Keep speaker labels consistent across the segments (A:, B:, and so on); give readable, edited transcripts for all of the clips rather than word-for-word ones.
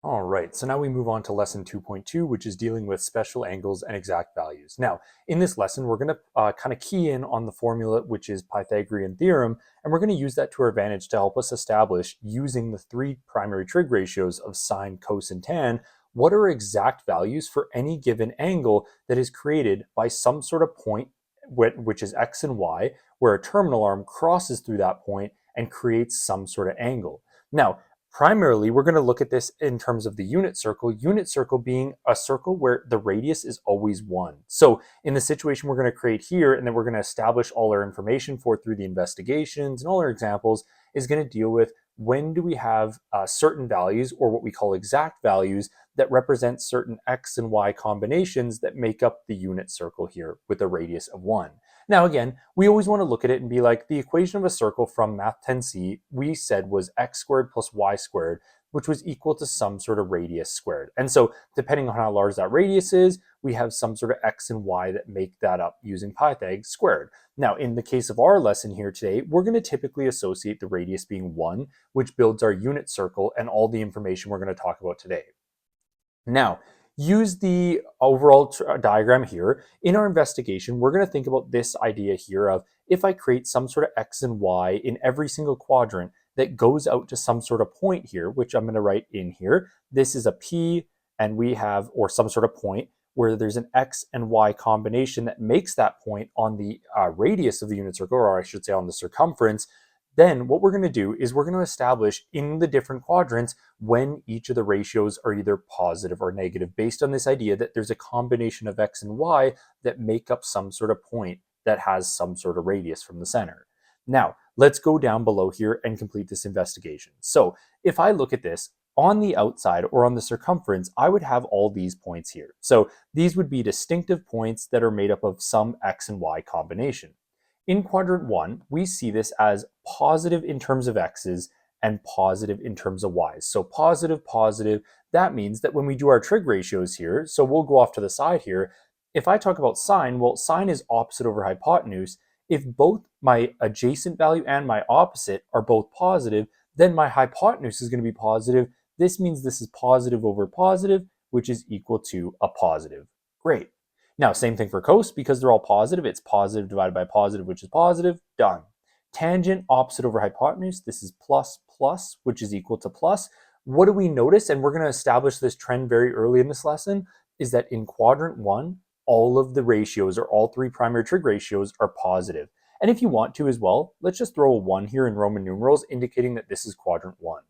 A: All right, so now we move on to lesson 2.2, which is dealing with special angles and exact values. Now, in this lesson, we're going to kind of key in on the formula, which is Pythagorean theorem, and we're going to use that to our advantage to help us establish, using the three primary trig ratios of sine, cos, and tan, what are exact values for any given angle that is created by some sort of point, which is x and y, where a terminal arm crosses through that point and creates some sort of angle. Now, primarily, we're going to look at this in terms of the unit circle being a circle where the radius is always 1. So in the situation we're going to create here, and then we're going to establish all our information for through the investigations and all our examples, is going to deal with when do we have certain values, or what we call exact values, that represent certain x and y combinations that make up the unit circle here with a radius of 1. Now, again, we always want to look at it and be like, the equation of a circle from Math 10C, we said was x squared plus y squared, which was equal to some sort of radius squared. And so depending on how large that radius is, we have some sort of x and y that make that up using Pythag squared. Now, in the case of our lesson here today, we're going to typically associate the radius being 1, which builds our unit circle and all the information we're going to talk about today. Now, use the overall diagram here. In our investigation, we're going to think about this idea here of, if I create some sort of x and y in every single quadrant that goes out to some sort of point here, which I'm going to write in here. This is a P, and we have, or some sort of point, where there's an x and y combination that makes that point on the radius of the unit circle, or I should say on the circumference. Then what we're going to do is we're going to establish in the different quadrants when each of the ratios are either positive or negative, based on this idea that there's a combination of x and y that make up some sort of point that has some sort of radius from the center. Now, let's go down below here and complete this investigation. So if I look at this, on the outside or on the circumference, I would have all these points here. So these would be distinctive points that are made up of some x and y combination. In quadrant 1, we see this as positive in terms of x's and positive in terms of y's. So positive, positive, that means that when we do our trig ratios here, so we'll go off to the side here, if I talk about sine, well, sine is opposite over hypotenuse. If both my adjacent value and my opposite are both positive, then my hypotenuse is going to be positive. This means this is positive over positive, which is equal to a positive. Great. Now, same thing for cos, because they're all positive. It's positive divided by positive, which is positive. Done. Tangent, opposite over hypotenuse. This is plus, plus, which is equal to plus. What do we notice? And we're going to establish this trend very early in this lesson, is that in quadrant 1, all of the ratios, or all three primary trig ratios, are positive. And if you want to as well, let's just throw a 1 here in Roman numerals, indicating that this is quadrant 1.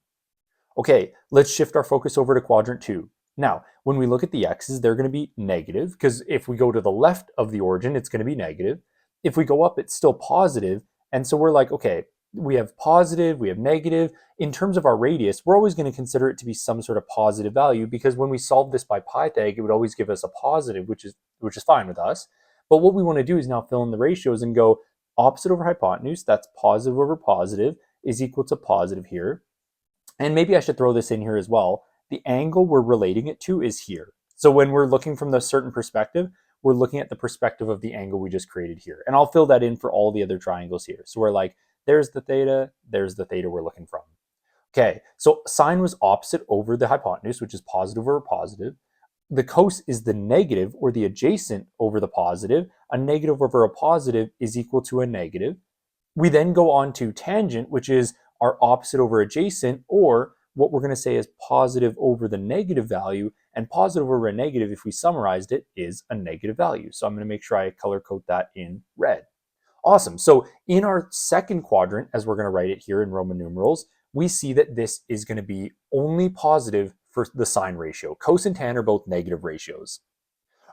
A: Okay, let's shift our focus over to quadrant 2. Now, when we look at the x's, they're going to be negative, because if we go to the left of the origin, it's going to be negative. If we go up, it's still positive. And so we're like, okay, we have positive, we have negative. In terms of our radius, we're always going to consider it to be some sort of positive value, because when we solve this by Pythag, it would always give us a positive, which is fine with us. But what we want to do is now fill in the ratios and go opposite over hypotenuse, that's positive over positive, is equal to positive here. And maybe I should throw this in here as well. The angle we're relating it to is here. So when we're looking from the certain perspective, we're looking at the perspective of the angle we just created here. And I'll fill that in for all the other triangles here. So we're like, there's the theta we're looking from. Okay, so sine was opposite over the hypotenuse, which is positive over positive. The cos is the negative, or the adjacent, over the positive. A negative over a positive is equal to a negative. We then go on to tangent, which is our opposite over adjacent, or what we're going to say is positive over the negative value, and positive over a negative, if we summarized it, is a negative value. So I'm going to make sure I color code that in red. Awesome. So in our second quadrant, as we're going to write it here in Roman numerals, we see that this is going to be only positive for the sine ratio. Cos and tan are both negative ratios.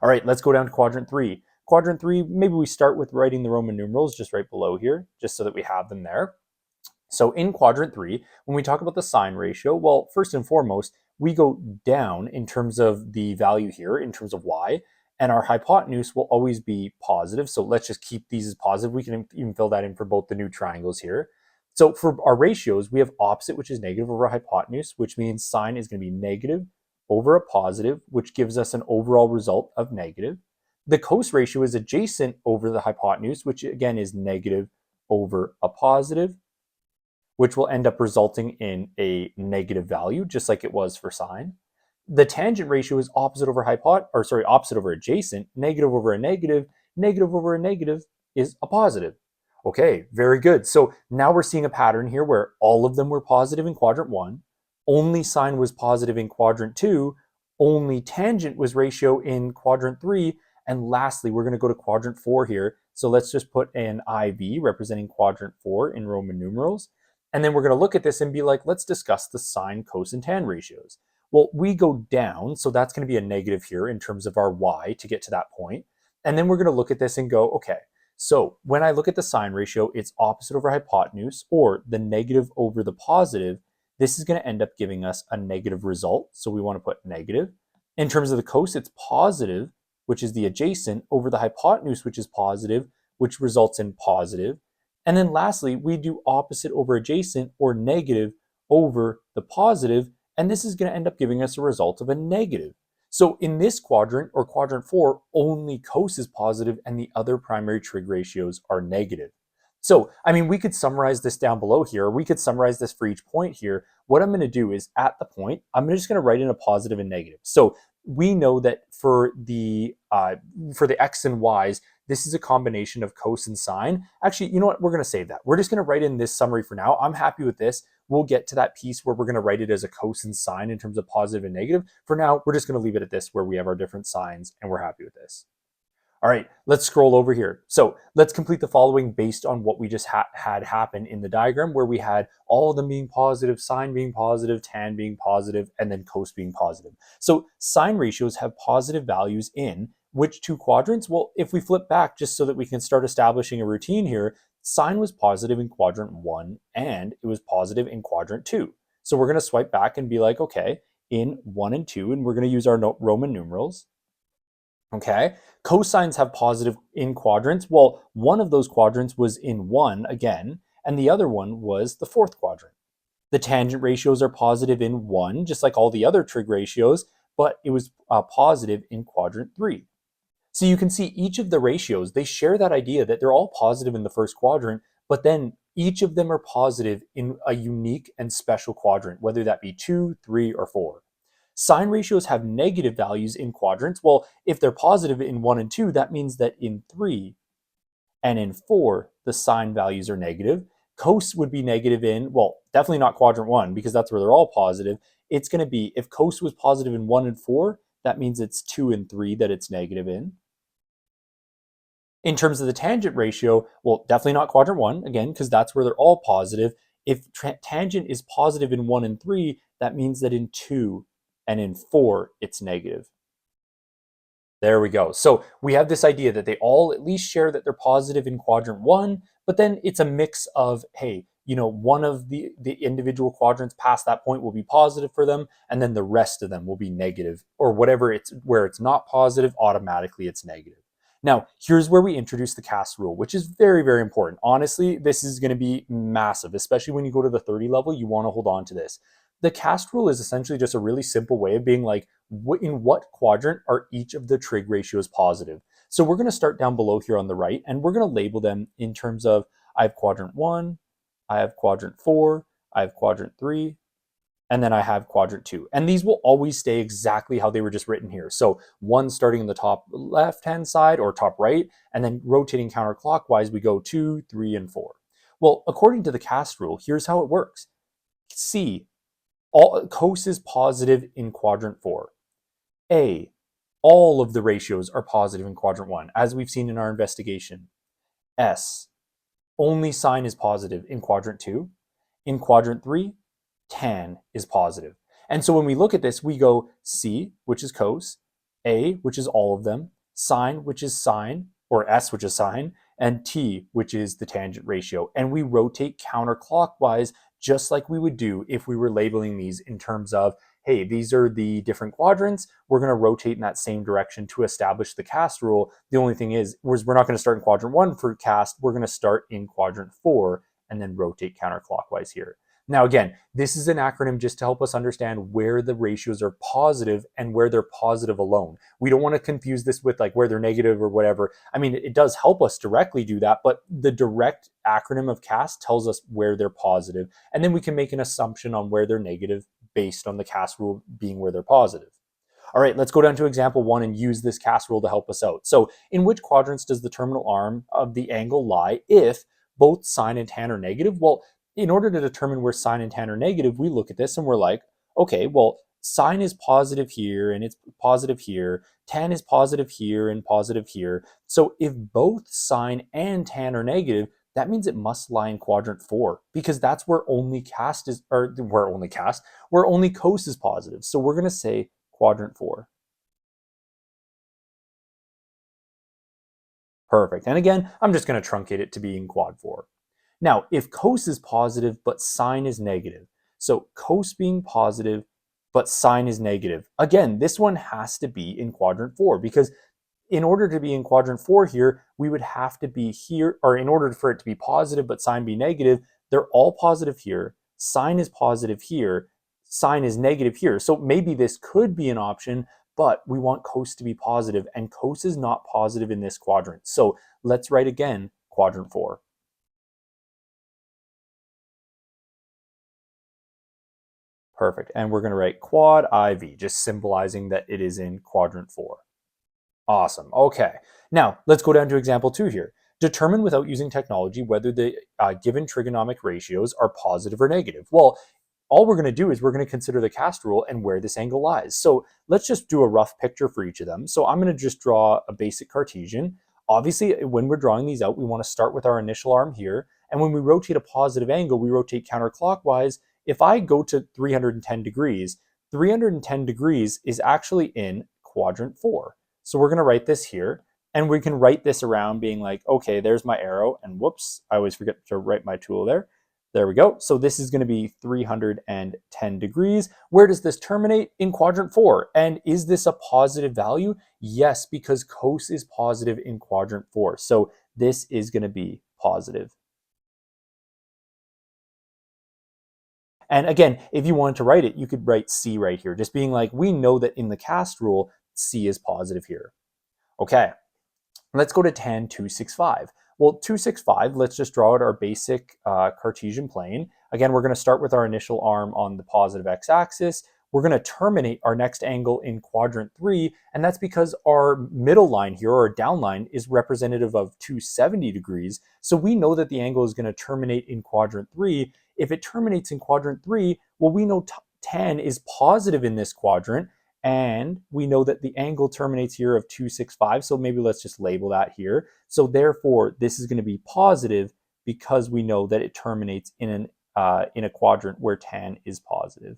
A: All right, let's go down to quadrant 3. Quadrant 3, maybe we start with writing the Roman numerals just right below here, just so that we have them there. So in quadrant 3, when we talk about the sine ratio, well, first and foremost, we go down in terms of the value here, in terms of y, and our hypotenuse will always be positive. So let's just keep these as positive. We can even fill that in for both the new triangles here. So for our ratios, we have opposite, which is negative over hypotenuse, which means sine is going to be negative over a positive, which gives us an overall result of negative. The cos ratio is adjacent over the hypotenuse, which again is negative over a positive, which will end up resulting in a negative value, just like it was for sine. The tangent ratio is opposite over opposite over adjacent. Negative over a negative, negative over a negative is a positive. Okay, very good. So now we're seeing a pattern here where all of them were positive in quadrant 1, only sine was positive in quadrant 2, only tangent was ratio in quadrant 3, and lastly, we're going to go to quadrant 4 here. So let's just put an IV representing quadrant 4 in Roman numerals. And then we're going to look at this and be like, let's discuss the sine, cos, and tan ratios. Well, we go down, so that's going to be a negative here in terms of our y to get to that point. And then we're going to look at this and go, okay, so when I look at the sine ratio, it's opposite over hypotenuse, or the negative over the positive. This is going to end up giving us a negative result, so we want to put negative. In terms of the cos, it's positive, which is the adjacent, over the hypotenuse, which is positive, which results in positive. And then lastly, we do opposite over adjacent, or negative over the positive, and this is going to end up giving us a result of a negative. So in this quadrant, or quadrant 4, only cos is positive and the other primary trig ratios are negative. So, I mean, we could summarize this down below here. We could summarize this for each point here. What I'm going to do is at the point, I'm just going to write in a positive and negative. So we know that for the x and y's, this is a combination of cos and sine. Actually, you know what? We're going to save that. We're just going to write in this summary for now. I'm happy with this. We'll get to that piece where we're going to write it as a cos and sine in terms of positive and negative. For now, we're just going to leave it at this where we have our different signs and we're happy with this. All right, let's scroll over here. So let's complete the following based on what we just had happen in the diagram where we had all of them being positive, sine being positive, tan being positive, and then cos being positive. So sine ratios have positive values in which two quadrants? Well, if we flip back just so that we can start establishing a routine here, sine was positive in quadrant 1 and it was positive in quadrant 2. So we're going to swipe back and be like, okay, in 1 and 2, and we're going to use our Roman numerals. Okay, cosines have positive in quadrants. Well, one of those quadrants was in 1 again, and the other one was the fourth quadrant. The tangent ratios are positive in 1, just like all the other trig ratios, but it was positive in quadrant 3. So you can see each of the ratios, they share that idea that they're all positive in the first quadrant, but then each of them are positive in a unique and special quadrant, whether that be 2, 3, or 4. Sine ratios have negative values in quadrants. Well, if they're positive in 1 and 2, that means that in 3 and in 4, the sine values are negative. Cos would be negative in, well, definitely not quadrant 1 because that's where they're all positive. It's going to be, if cos was positive in 1 and 4, that means it's 2 and 3 that it's negative in. In terms of the tangent ratio, well, definitely not quadrant 1, again, because that's where they're all positive. If tangent is positive in 1 and 3, that means that in 2 and in 4, it's negative. There we go. So we have this idea that they all at least share that they're positive in quadrant 1, but then it's a mix of, hey, you know, one of the individual quadrants past that point will be positive for them, and then the rest of them will be negative, or whatever it's where it's not positive, automatically it's negative. Now, here's where we introduce the cast rule, which is very, very important. Honestly, this is going to be massive, especially when you go to the 30 level, you want to hold on to this. The cast rule is essentially just a really simple way of being like, in what quadrant are each of the trig ratios positive? So we're going to start down below here on the right, and we're going to label them in terms of, I have quadrant 1, I have quadrant 4, I have quadrant 3, and then I have quadrant 2. And these will always stay exactly how they were just written here. So 1 starting in the top left-hand side or top right, and then rotating counterclockwise, we go 2, 3, and 4. Well, according to the cast rule, here's how it works. C, cos is positive in quadrant 4. A, all of the ratios are positive in quadrant 1, as we've seen in our investigation. S, only sine is positive in quadrant 2. In quadrant 3, tan is positive. And so when we look at this, we go C, which is cos, A, which is all of them, sine, which is sine, or S, which is sine, and T, which is the tangent ratio. And we rotate counterclockwise just like we would do if we were labeling these in terms of, hey, these are the different quadrants. We're going to rotate in that same direction to establish the cast rule. The only thing is we're not going to start in quadrant 1 for cast. We're going to start in quadrant 4 and then rotate counterclockwise here. Now, again, this is an acronym just to help us understand where the ratios are positive and where they're positive alone. We don't want to confuse this with like where they're negative or whatever. I mean, it does help us directly do that, but the direct acronym of cast tells us where they're positive, and then we can make an assumption on where they're negative based on the cast rule being where they're positive. All right, let's go down to example 1 and use this cast rule to help us out. So in which quadrants does the terminal arm of the angle lie if both sine and tan are negative? Well, in order to determine where sine and tan are negative, we look at this and we're like, okay, well, sine is positive here and it's positive here. Tan is positive here and positive here. So if both sine and tan are negative, that means it must lie in quadrant 4 because that's where only cast is, or where only cos is positive. So we're going to say quadrant 4. Perfect. And again, I'm just going to truncate it to be in quad 4. Now, if cos is positive but sine is negative, so cos being positive but sine is negative, again, this one has to be in quadrant 4 because in order to be in quadrant 4 here, we would have to be here, or in order for it to be positive but sine be negative, they're all positive here, sine is positive here, sine is negative here. So maybe this could be an option, but we want cos to be positive, and cos is not positive in this quadrant. So let's write again, quadrant 4. Perfect. And we're going to write quad IV, just symbolizing that it is in quadrant 4. Awesome. Okay. Now, let's go down to example 2 here. Determine without using technology whether the given trigonometric ratios are positive or negative. Well, all we're going to do is we're going to consider the cast rule and where this angle lies. So let's just do a rough picture for each of them. So I'm going to just draw a basic Cartesian. Obviously, when we're drawing these out, we want to start with our initial arm here. And when we rotate a positive angle, we rotate counterclockwise. If I go to 310 degrees, 310 degrees is actually in quadrant 4. So we're going to write this here, and we can write this around being like, okay, there's my arrow, and whoops, I always forget to write my tool there. There we go. So this is going to be 310 degrees. Where does this terminate? In quadrant 4. And is this a positive value? Yes, because cos is positive in quadrant 4. So this is going to be positive. And again, if you wanted to write it, you could write C right here, just being like, we know that in the cast rule, C is positive here. Okay, let's go to tan 265. Well, 265, let's just draw out our basic Cartesian plane. Again, we're going to start with our initial arm on the positive x-axis. We're going to terminate our next angle in quadrant 3, and that's because our middle line here, or down line, is representative of 270 degrees. So we know that the angle is going to terminate in quadrant 3. If it terminates in quadrant 3, well, we know tan is positive in this quadrant, and we know that the angle terminates here of 265, so maybe let's just label that here. So therefore, this is going to be positive because we know that it terminates in a quadrant where tan is positive.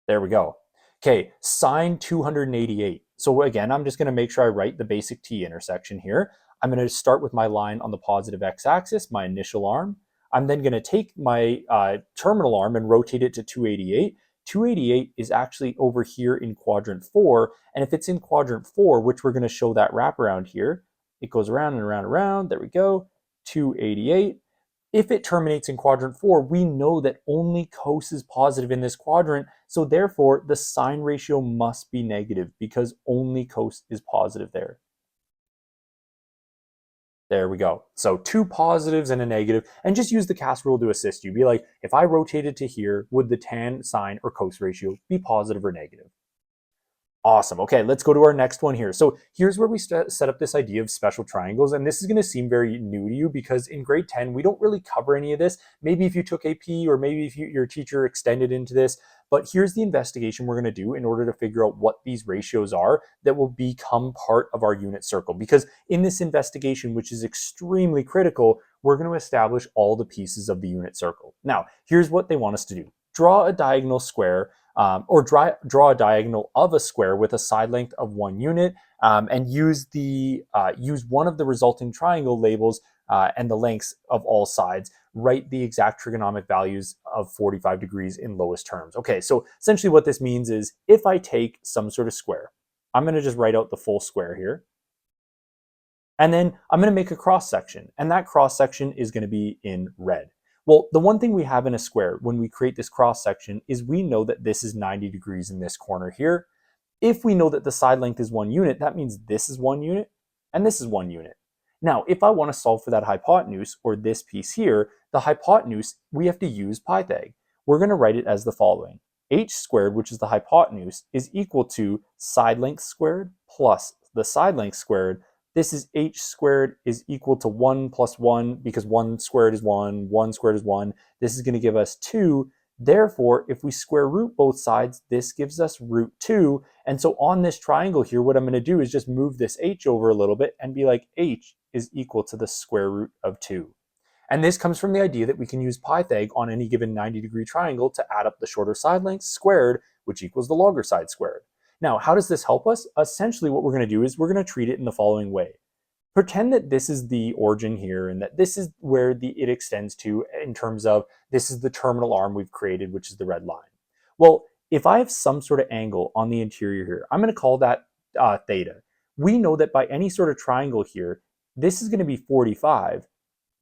A: There we go. Okay, sine 288. So again, I'm just going to make sure I write the basic t intersection here. I'm going to start with my line on the positive x-axis, my initial arm. I'm then going to take my terminal arm and rotate it to 288. 288 is actually over here in quadrant 4, and if it's in quadrant 4, which we're going to show that wraparound here, it goes around and around and around. There we go, 288. If it terminates in quadrant 4, we know that only cos is positive in this quadrant, so therefore the sine ratio must be negative because only cos is positive there. There we go. So 2 positives and a negative, and just use the cast rule to assist you. Be like, if I rotated to here, would the tan, sine, or cos ratio be positive or negative? Awesome. Okay, let's go to our next one here. So here's where we set up this idea of special triangles, and this is going to seem very new to you because in grade 10, we don't really cover any of this. Maybe if you took AP or maybe if your teacher extended into this, but here's the investigation we're going to do in order to figure out what these ratios are that will become part of our unit circle. Because in this investigation, which is extremely critical, we're going to establish all the pieces of the unit circle. Now, here's what they want us to do. Draw a diagonal square or draw a diagonal of a square with a side length of 1 unit, and use one of the resulting triangle labels and the lengths of all sides. Write the exact trigonometric values of 45 degrees in lowest terms. Okay, so essentially what this means is if I take some sort of square, I'm going to just write out the full square here. And then I'm going to make a cross section, and that cross section is going to be in red. Well, the one thing we have in a square when we create this cross section is we know that this is 90 degrees in this corner here. If we know that the side length is 1 unit, that means this is 1 unit and this is 1 unit. Now, if I want to solve for that hypotenuse, or this piece here, the hypotenuse, we have to use Pythag. We're going to write it as the following. h squared, which is the hypotenuse, is equal to side length squared plus the side length squared. This is h squared is equal to 1 plus 1 because 1 squared is 1, 1 squared is 1. This is going to give us 2. Therefore, if we square root both sides, this gives us root 2. And so on this triangle here, what I'm going to do is just move this h over a little bit and be like h is equal to the square root of 2. And this comes from the idea that we can use Pythag on any given 90-degree triangle to add up the shorter side lengths squared, which equals the longer side squared. Now, how does this help us? Essentially, what we're going to do is we're going to treat it in the following way. Pretend that this is the origin here and that this is where it extends to in terms of this is the terminal arm we've created, which is the red line. Well, if I have some sort of angle on the interior here, I'm going to call that theta. We know that by any sort of triangle here, this is going to be 45,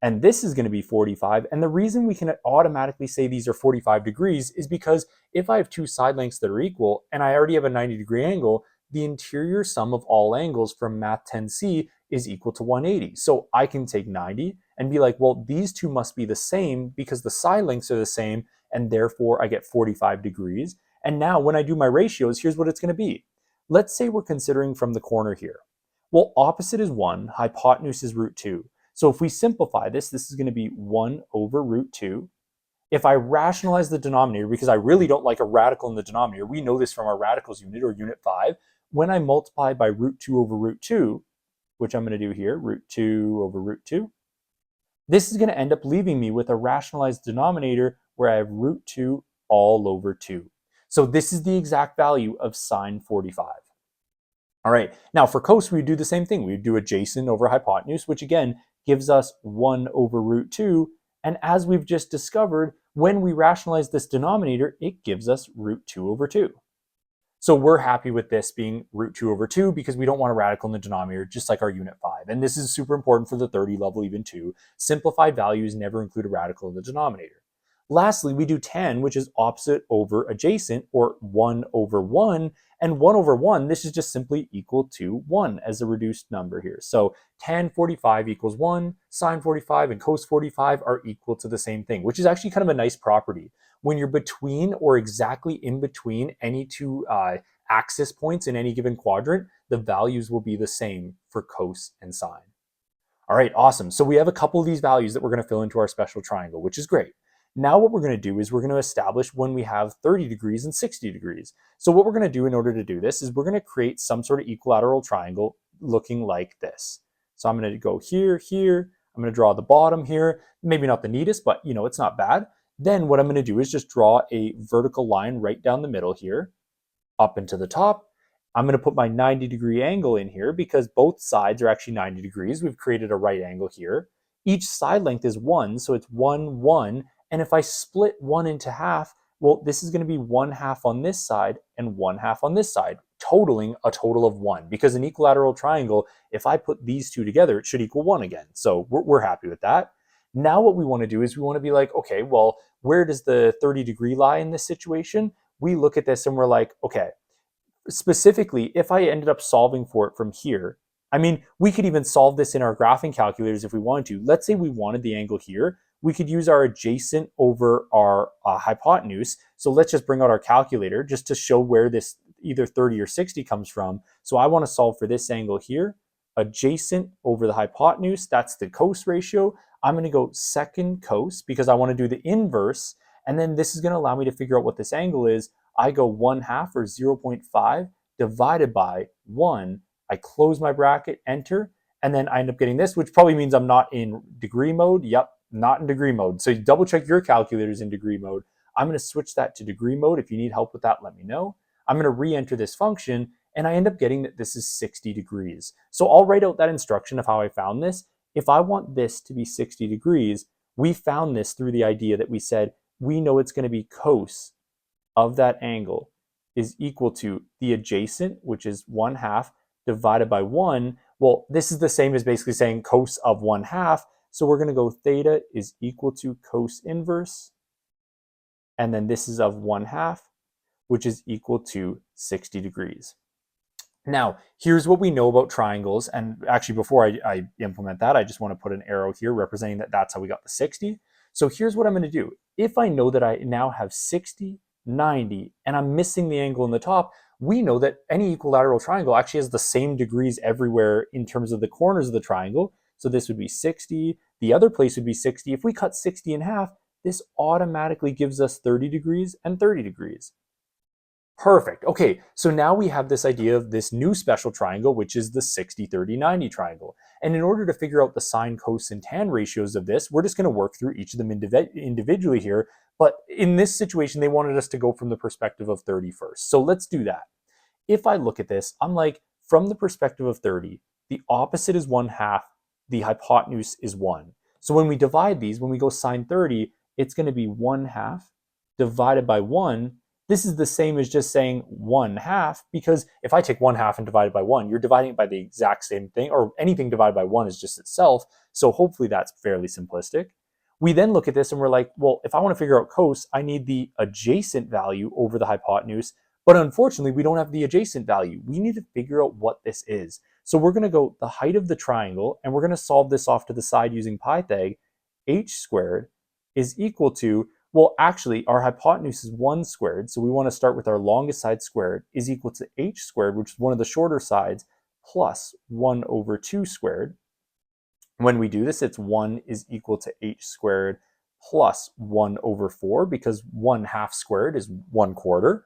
A: and this is going to be 45. And the reason we can automatically say these are 45 degrees is because if I have two side lengths that are equal and I already have a 90-degree angle, the interior sum of all angles from Math 10C is equal to 180. So I can take 90 and be like, well, these two must be the same because the side lengths are the same, and therefore I get 45 degrees. And now when I do my ratios, here's what it's going to be. Let's say we're considering from the corner here. Well, opposite is 1, hypotenuse is root 2. So if we simplify this, this is going to be 1 over root 2. If I rationalize the denominator, because I really don't like a radical in the denominator, we know this from our radicals unit or unit 5, when I multiply by root 2 over root 2, which I'm going to do here, root 2 over root 2, this is going to end up leaving me with a rationalized denominator where I have root 2 all over 2. So this is the exact value of sine 45. All right, now for cos, we do the same thing. We do adjacent over hypotenuse, which again gives us 1 over root 2. And as we've just discovered, when we rationalize this denominator, it gives us root 2 over 2. So we're happy with this being root 2 over 2 because we don't want a radical in the denominator, just like our unit 5. And this is super important for the 30 level even too. Simplified values never include a radical in the denominator. Lastly, we do tan, which is opposite over adjacent, or 1 over 1. And 1 over 1, this is just simply equal to 1 as a reduced number here. So tan 45 equals 1, sine 45 and cos 45 are equal to the same thing, which is actually kind of a nice property. When you're between or exactly in between any two axis points in any given quadrant, the values will be the same for cos and sine. All right, awesome. So we have a couple of these values that we're going to fill into our special triangle, which is great. Now what we're going to do is we're going to establish when we have 30 degrees and 60 degrees. So what we're going to do in order to do this is we're going to create some sort of equilateral triangle looking like this. So I'm going to go here, here. I'm going to draw the bottom here. Maybe not the neatest, but you know, it's not bad. Then what I'm going to do is just draw a vertical line right down the middle here, up into the top. I'm going to put my 90-degree angle in here because both sides are actually 90 degrees. We've created a right angle here. Each side length is 1, so it's 1, 1. And if I split 1 into half, well, this is going to be 1/2 on this side and 1/2 on this side, totaling a total of 1. Because an equilateral triangle, if I put these two together, it should equal 1 again. So we're happy with that. Now what we want to do is we want to be like, okay, well, where does the 30-degree lie in this situation? We look at this and we're like, okay, specifically, if I ended up solving for it from here, I mean, we could even solve this in our graphing calculators if we wanted to. Let's say we wanted the angle here. We could use our adjacent over our hypotenuse. So let's just bring out our calculator just to show where this either 30 or 60 comes from. So I want to solve for this angle here. Adjacent over the hypotenuse, that's the cos ratio. I'm going to go second cos because I want to do the inverse. And then this is going to allow me to figure out what this angle is. I go 1/2 or 0.5 divided by 1. I close my bracket, enter, and then I end up getting this, which probably means I'm not in degree mode. Yep, not in degree mode. So you double check your calculators in degree mode. I'm going to switch that to degree mode. If you need help with that, let me know. I'm going to re-enter this function, and I end up getting that this is 60 degrees. So I'll write out that instruction of how I found this. If I want this to be 60 degrees, we found this through the idea that we said we know it's going to be cos of that angle is equal to the adjacent, which is 1/2, divided by 1. Well, this is the same as basically saying cos of 1/2. So we're going to go theta is equal to cos inverse. And then this is of 1/2, which is equal to 60 degrees. Now, here's what we know about triangles. And actually, before I implement that, I just want to put an arrow here representing that that's how we got the 60. So here's what I'm going to do. If I know that I now have 60 90, and I'm missing the angle in the top, we know that any equilateral triangle actually has the same degrees everywhere in terms of the corners of the triangle. So this would be 60, the other place would be 60. If we cut 60 in half, this automatically gives us 30 degrees and 30 degrees. Perfect. Okay, so now we have this idea of this new special triangle, which is the 60, 30, 90 triangle. And in order to figure out the sine, cos, and tan ratios of this, we're just going to work through each of them individually here. But in this situation, they wanted us to go from the perspective of 30 first. So let's do that. If I look at this, I'm like, from the perspective of 30, the opposite is 1/2, the hypotenuse is 1. So when we divide these, when we go sine 30, it's going to be 1/2 divided by 1. This is the same as just saying 1/2, because if I take 1/2 and divide it by 1, you're dividing it by the exact same thing, or anything divided by 1 is just itself. So hopefully that's fairly simplistic. We then look at this and we're like, well, if I want to figure out cos, I need the adjacent value over the hypotenuse. But unfortunately, we don't have the adjacent value. We need to figure out what this is. So we're going to go the height of the triangle, and we're going to solve this off to the side using Pythag. H squared is equal to, well, actually, our hypotenuse is 1 squared, so we want to start with our longest side squared, is equal to h squared, which is one of the shorter sides, plus 1 over 2 squared. When we do this, it's 1 is equal to h squared plus 1 over 4, because 1/2 squared is 1/4.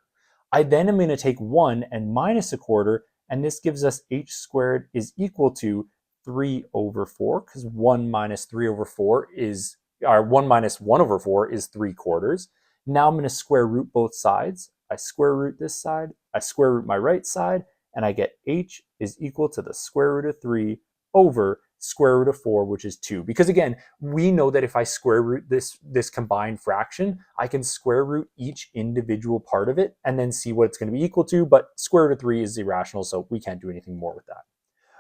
A: I then am going to take 1 and minus 1/4, and this gives us h squared is equal to 3 over 4, because 1 minus 3 over 4 is, or 1 minus 1 over 4 is 3/4. Now I'm going to square root both sides. I square root this side, I square root my right side, and I get h is equal to the square root of 3 over square root of 4, which is 2. Because again, we know that if I square root this combined fraction, I can square root each individual part of it and then see what it's going to be equal to, but square root of 3 is irrational, so we can't do anything more with that.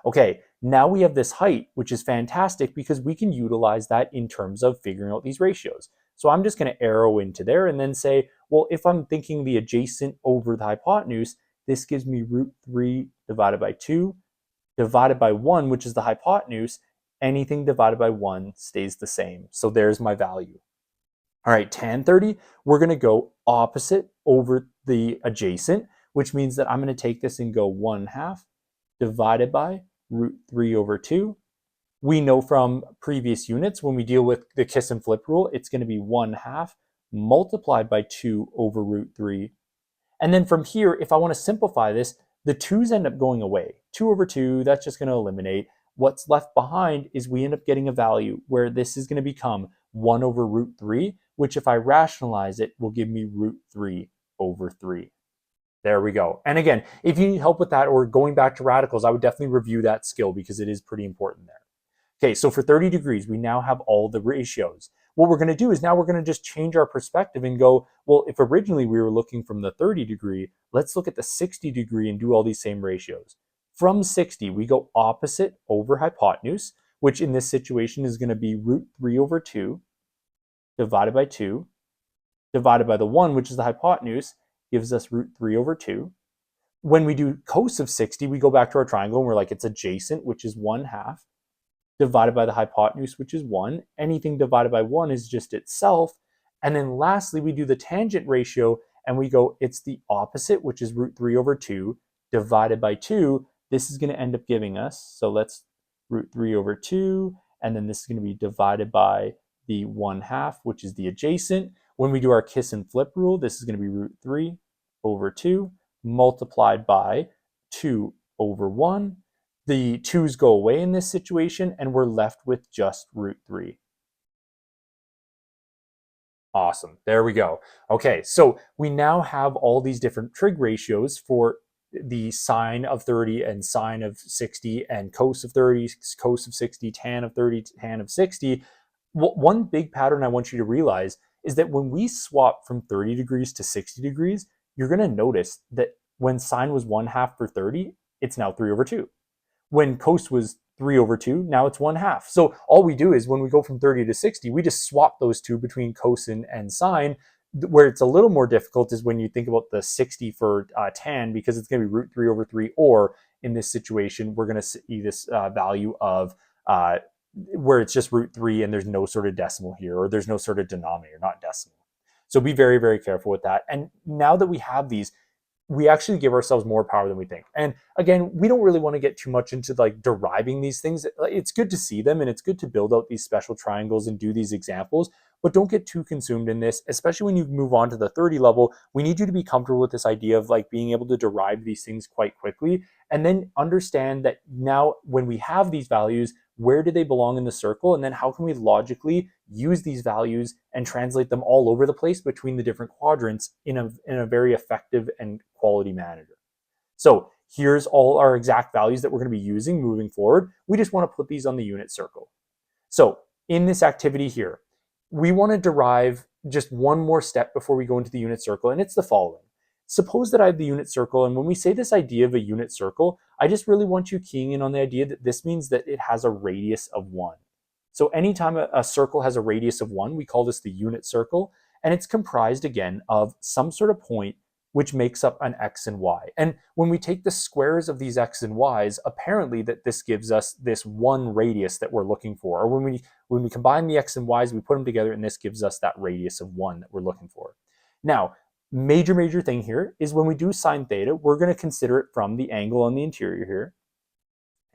A: Okay, now we have this height, which is fantastic because we can utilize that in terms of figuring out these ratios. So I'm just going to arrow into there and then say, well, if I'm thinking the adjacent over the hypotenuse, this gives me root 3 divided by 2 divided by 1, which is the hypotenuse. Anything divided by 1 stays the same. So there's my value. All right, tan 30, we're going to go opposite over the adjacent, which means that I'm going to take this and go 1/2 divided by root 3 over 2. We know from previous units, when we deal with the kiss and flip rule, it's going to be 1/2 multiplied by 2 over root 3. And then from here, if I want to simplify this, the 2's end up going away. 2 over 2, that's just going to eliminate. What's left behind is we end up getting a value where this is going to become 1 over root 3, which if I rationalize it, will give me root 3 over 3. There we go. And again, if you need help with that or going back to radicals, I would definitely review that skill because it is pretty important there. Okay, so for 30 degrees, we now have all the ratios. What we're going to do is now we're going to just change our perspective and go, well, if originally we were looking from the 30 degree, let's look at the 60 degree and do all these same ratios. From 60, we go opposite over hypotenuse, which in this situation is going to be root 3 over 2 divided by 2 divided by the 1, which is the hypotenuse, gives us root 3 over 2. When we do cos of 60, we go back to our triangle and we're like, it's adjacent, which is 1/2, divided by the hypotenuse, which is 1. Anything divided by 1 is just itself. And then lastly, we do the tangent ratio and we go, it's the opposite, which is root 3 over 2, divided by 2. This is going to end up giving us, so let's root 3 over 2, and then this is going to be divided by the 1/2, which is the adjacent. When we do our kiss and flip rule, this is going to be root 3 over 2 multiplied by 2 over 1. The 2's go away in this situation, and we're left with just root 3. Awesome. There we go. Okay, so we now have all these different trig ratios for the sine of 30 and sine of 60 and cos of 30, cos of 60, tan of 30, tan of 60. One big pattern I want you to realize is that when we swap from 30 degrees to 60 degrees, you're going to notice that when sine was 1/2 for 30, it's now 3 over 2. When cos was 3 over 2, now it's 1/2. So all we do is when we go from 30 to 60, we just swap those two between cos and sine. Where it's a little more difficult is when you think about the 60 for tan, because it's going to be root 3 over 3, or in this situation, we're going to see this value of where it's just root 3 and there's no sort of decimal here, or there's no sort of denominator, not decimal. So be very, very careful with that. And now that we have these, we actually give ourselves more power than we think. And again, we don't really want to get too much into like deriving these things. It's good to see them and it's good to build out these special triangles and do these examples, but don't get too consumed in this, especially when you move on to the 30 level. We need you to be comfortable with this idea of like being able to derive these things quite quickly and then understand that now when we have these values, where do they belong in the circle? And then how can we logically use these values and translate them all over the place between the different quadrants in a very effective and quality manner. So here's all our exact values that we're going to be using moving forward. We just want to put these on the unit circle. So in this activity here, we want to derive just one more step before we go into the unit circle, and it's the following. Suppose that I have the unit circle, and when we say this idea of a unit circle, I just really want you keying in on the idea that this means that it has a radius of 1. So anytime a circle has a radius of 1, we call this the unit circle, and it's comprised, again, of some sort of point which makes up an x and y. And when we take the squares of these x and y's, apparently that this gives us this one radius that we're looking for. Or when we combine the x and y's, we put them together, and this gives us that radius of 1 that we're looking for. Now, major thing here is when we do sine theta, we're going to consider it from the angle on the interior here.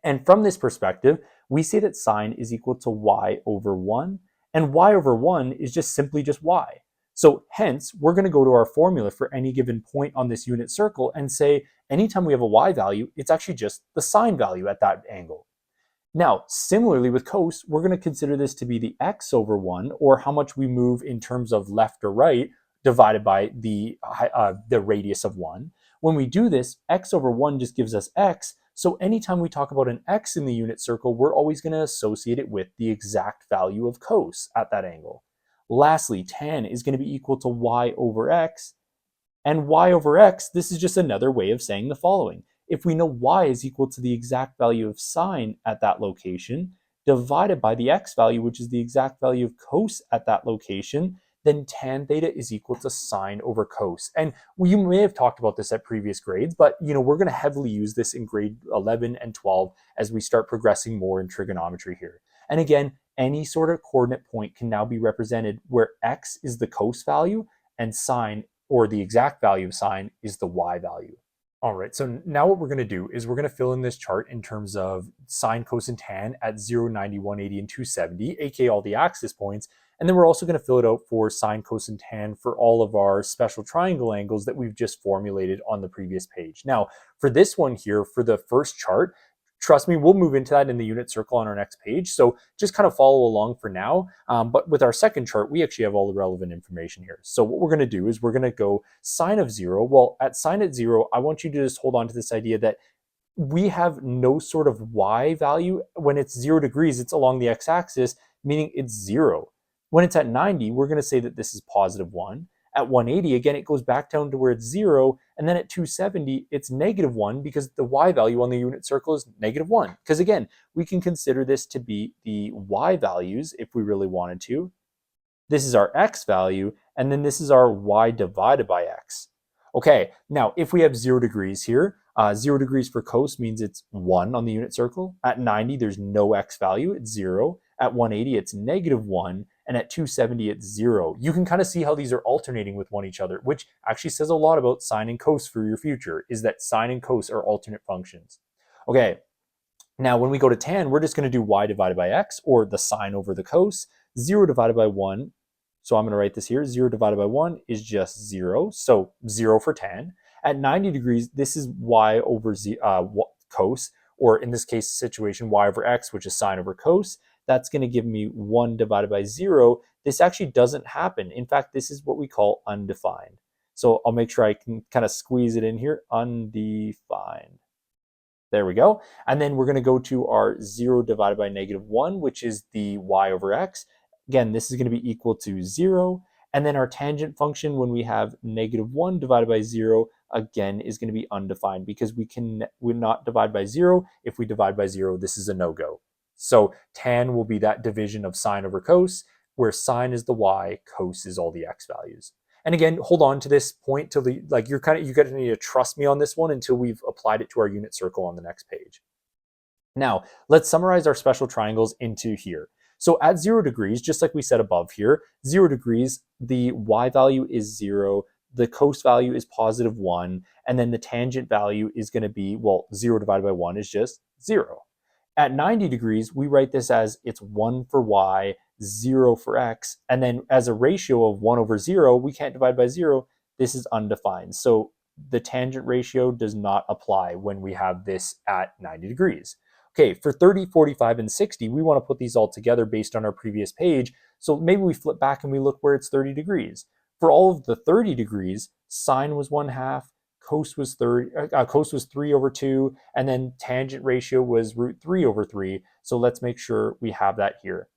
A: And from this perspective, we say that sine is equal to y over 1, and y over 1 is just simply just y. So hence, we're going to go to our formula for any given point on this unit circle and say anytime we have a y value, it's actually just the sine value at that angle. Now, similarly with cos, we're going to consider this to be the x over 1, or how much we move in terms of left or right, divided by the radius of 1. When we do this, x over 1 just gives us x, so anytime we talk about an x in the unit circle, we're always going to associate it with the exact value of cos at that angle. Lastly, tan is going to be equal to y over x, and y over x, this is just another way of saying the following. If we know y is equal to the exact value of sine at that location, divided by the x value, which is the exact value of cos at that location, then tan theta is equal to sine over cos. And you may have talked about this at previous grades, but we're going to heavily use this in grade 11 and 12 as we start progressing more in trigonometry here. And again, any sort of coordinate point can now be represented where x is the cos value and sine, or the exact value of sine, is the y value. All right, so now what we're going to do is we're going to fill in this chart in terms of sine, cos, and tan at 0, 90, 180, and 270, aka all the axis points. And then we're also going to fill it out for sine, cos, and tan for all of our special triangle angles that we've just formulated on the previous page. Now, for this one here, for the first chart, trust me, we'll move into that in the unit circle on our next page. So just kind of follow along for now. But with our second chart, we actually have all the relevant information here. So what we're going to do is we're going to go sine of 0. Well, at sine at 0, I want you to just hold on to this idea that we have no sort of y value. When it's 0 degrees, it's along the x-axis, meaning it's 0. When it's at 90, we're going to say that this is positive 1. At 180, again, it goes back down to where it's 0. And then at 270, it's negative 1 because the y value on the unit circle is negative 1. Because again, we can consider this to be the y values if we really wanted to. This is our x value, and then this is our y divided by x. Okay, now if we have 0 degrees here, 0 degrees for cos means it's 1 on the unit circle. At 90, there's no x value, it's 0. At 180, it's negative 1. And at 270, it's 0. You can kind of see how these are alternating with one each other, which actually says a lot about sine and cos for your future, is that sine and cos are alternate functions. Okay, now when we go to tan, we're just going to do y divided by x, or the sine over the cos. 0 divided by 1, so I'm going to write this here, 0 divided by 1 is just 0, so 0 for tan. At 90 degrees, this is y over cos, or in this case situation, y over x, which is sine over cos. That's going to give me 1 divided by 0. This actually doesn't happen. In fact, this is what we call undefined. So I'll make sure I can kind of squeeze it in here, undefined. There we go. And then we're going to go to our 0 divided by negative 1, which is the y over x. Again, this is going to be equal to 0. And then our tangent function, when we have negative 1 divided by 0, again, is going to be undefined because we're not divide by 0. If we divide by 0, this is a no-go. So tan will be that division of sine over cos, where sine is the y, cos is all the x values. And again, hold on to this point till you're going to need to trust me on this one until we've applied it to our unit circle on the next page. Now, let's summarize our special triangles into here. So at 0 degrees, just like we said above here, 0 degrees, the y value is 0, the cos value is positive 1, and then the tangent value is going to be, well, 0 divided by 1 is just 0. At 90 degrees, we write this as it's 1 for y, 0 for x, and then as a ratio of 1 over 0, we can't divide by 0. This is undefined. So the tangent ratio does not apply when we have this at 90 degrees. Okay, for 30, 45, and 60, we want to put these all together based on our previous page. So maybe we flip back and we look where it's 30 degrees. For all of the 30 degrees, sine was 1/2, cos was 3 over 2, and then tangent ratio was root 3 over 3. So let's make sure we have that here.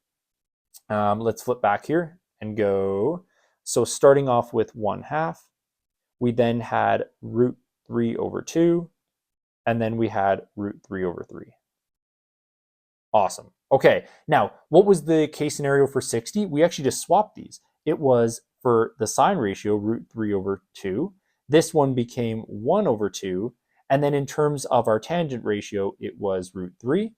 A: Let's flip back here and go. So starting off with 1/2, we then had root 3 over 2, and then we had root 3 over 3. Awesome. Okay, now what was the case scenario for 60? We actually just swapped these. It was for the sine ratio, root 3 over 2. This one became 1 over 2. And then in terms of our tangent ratio, it was root 3.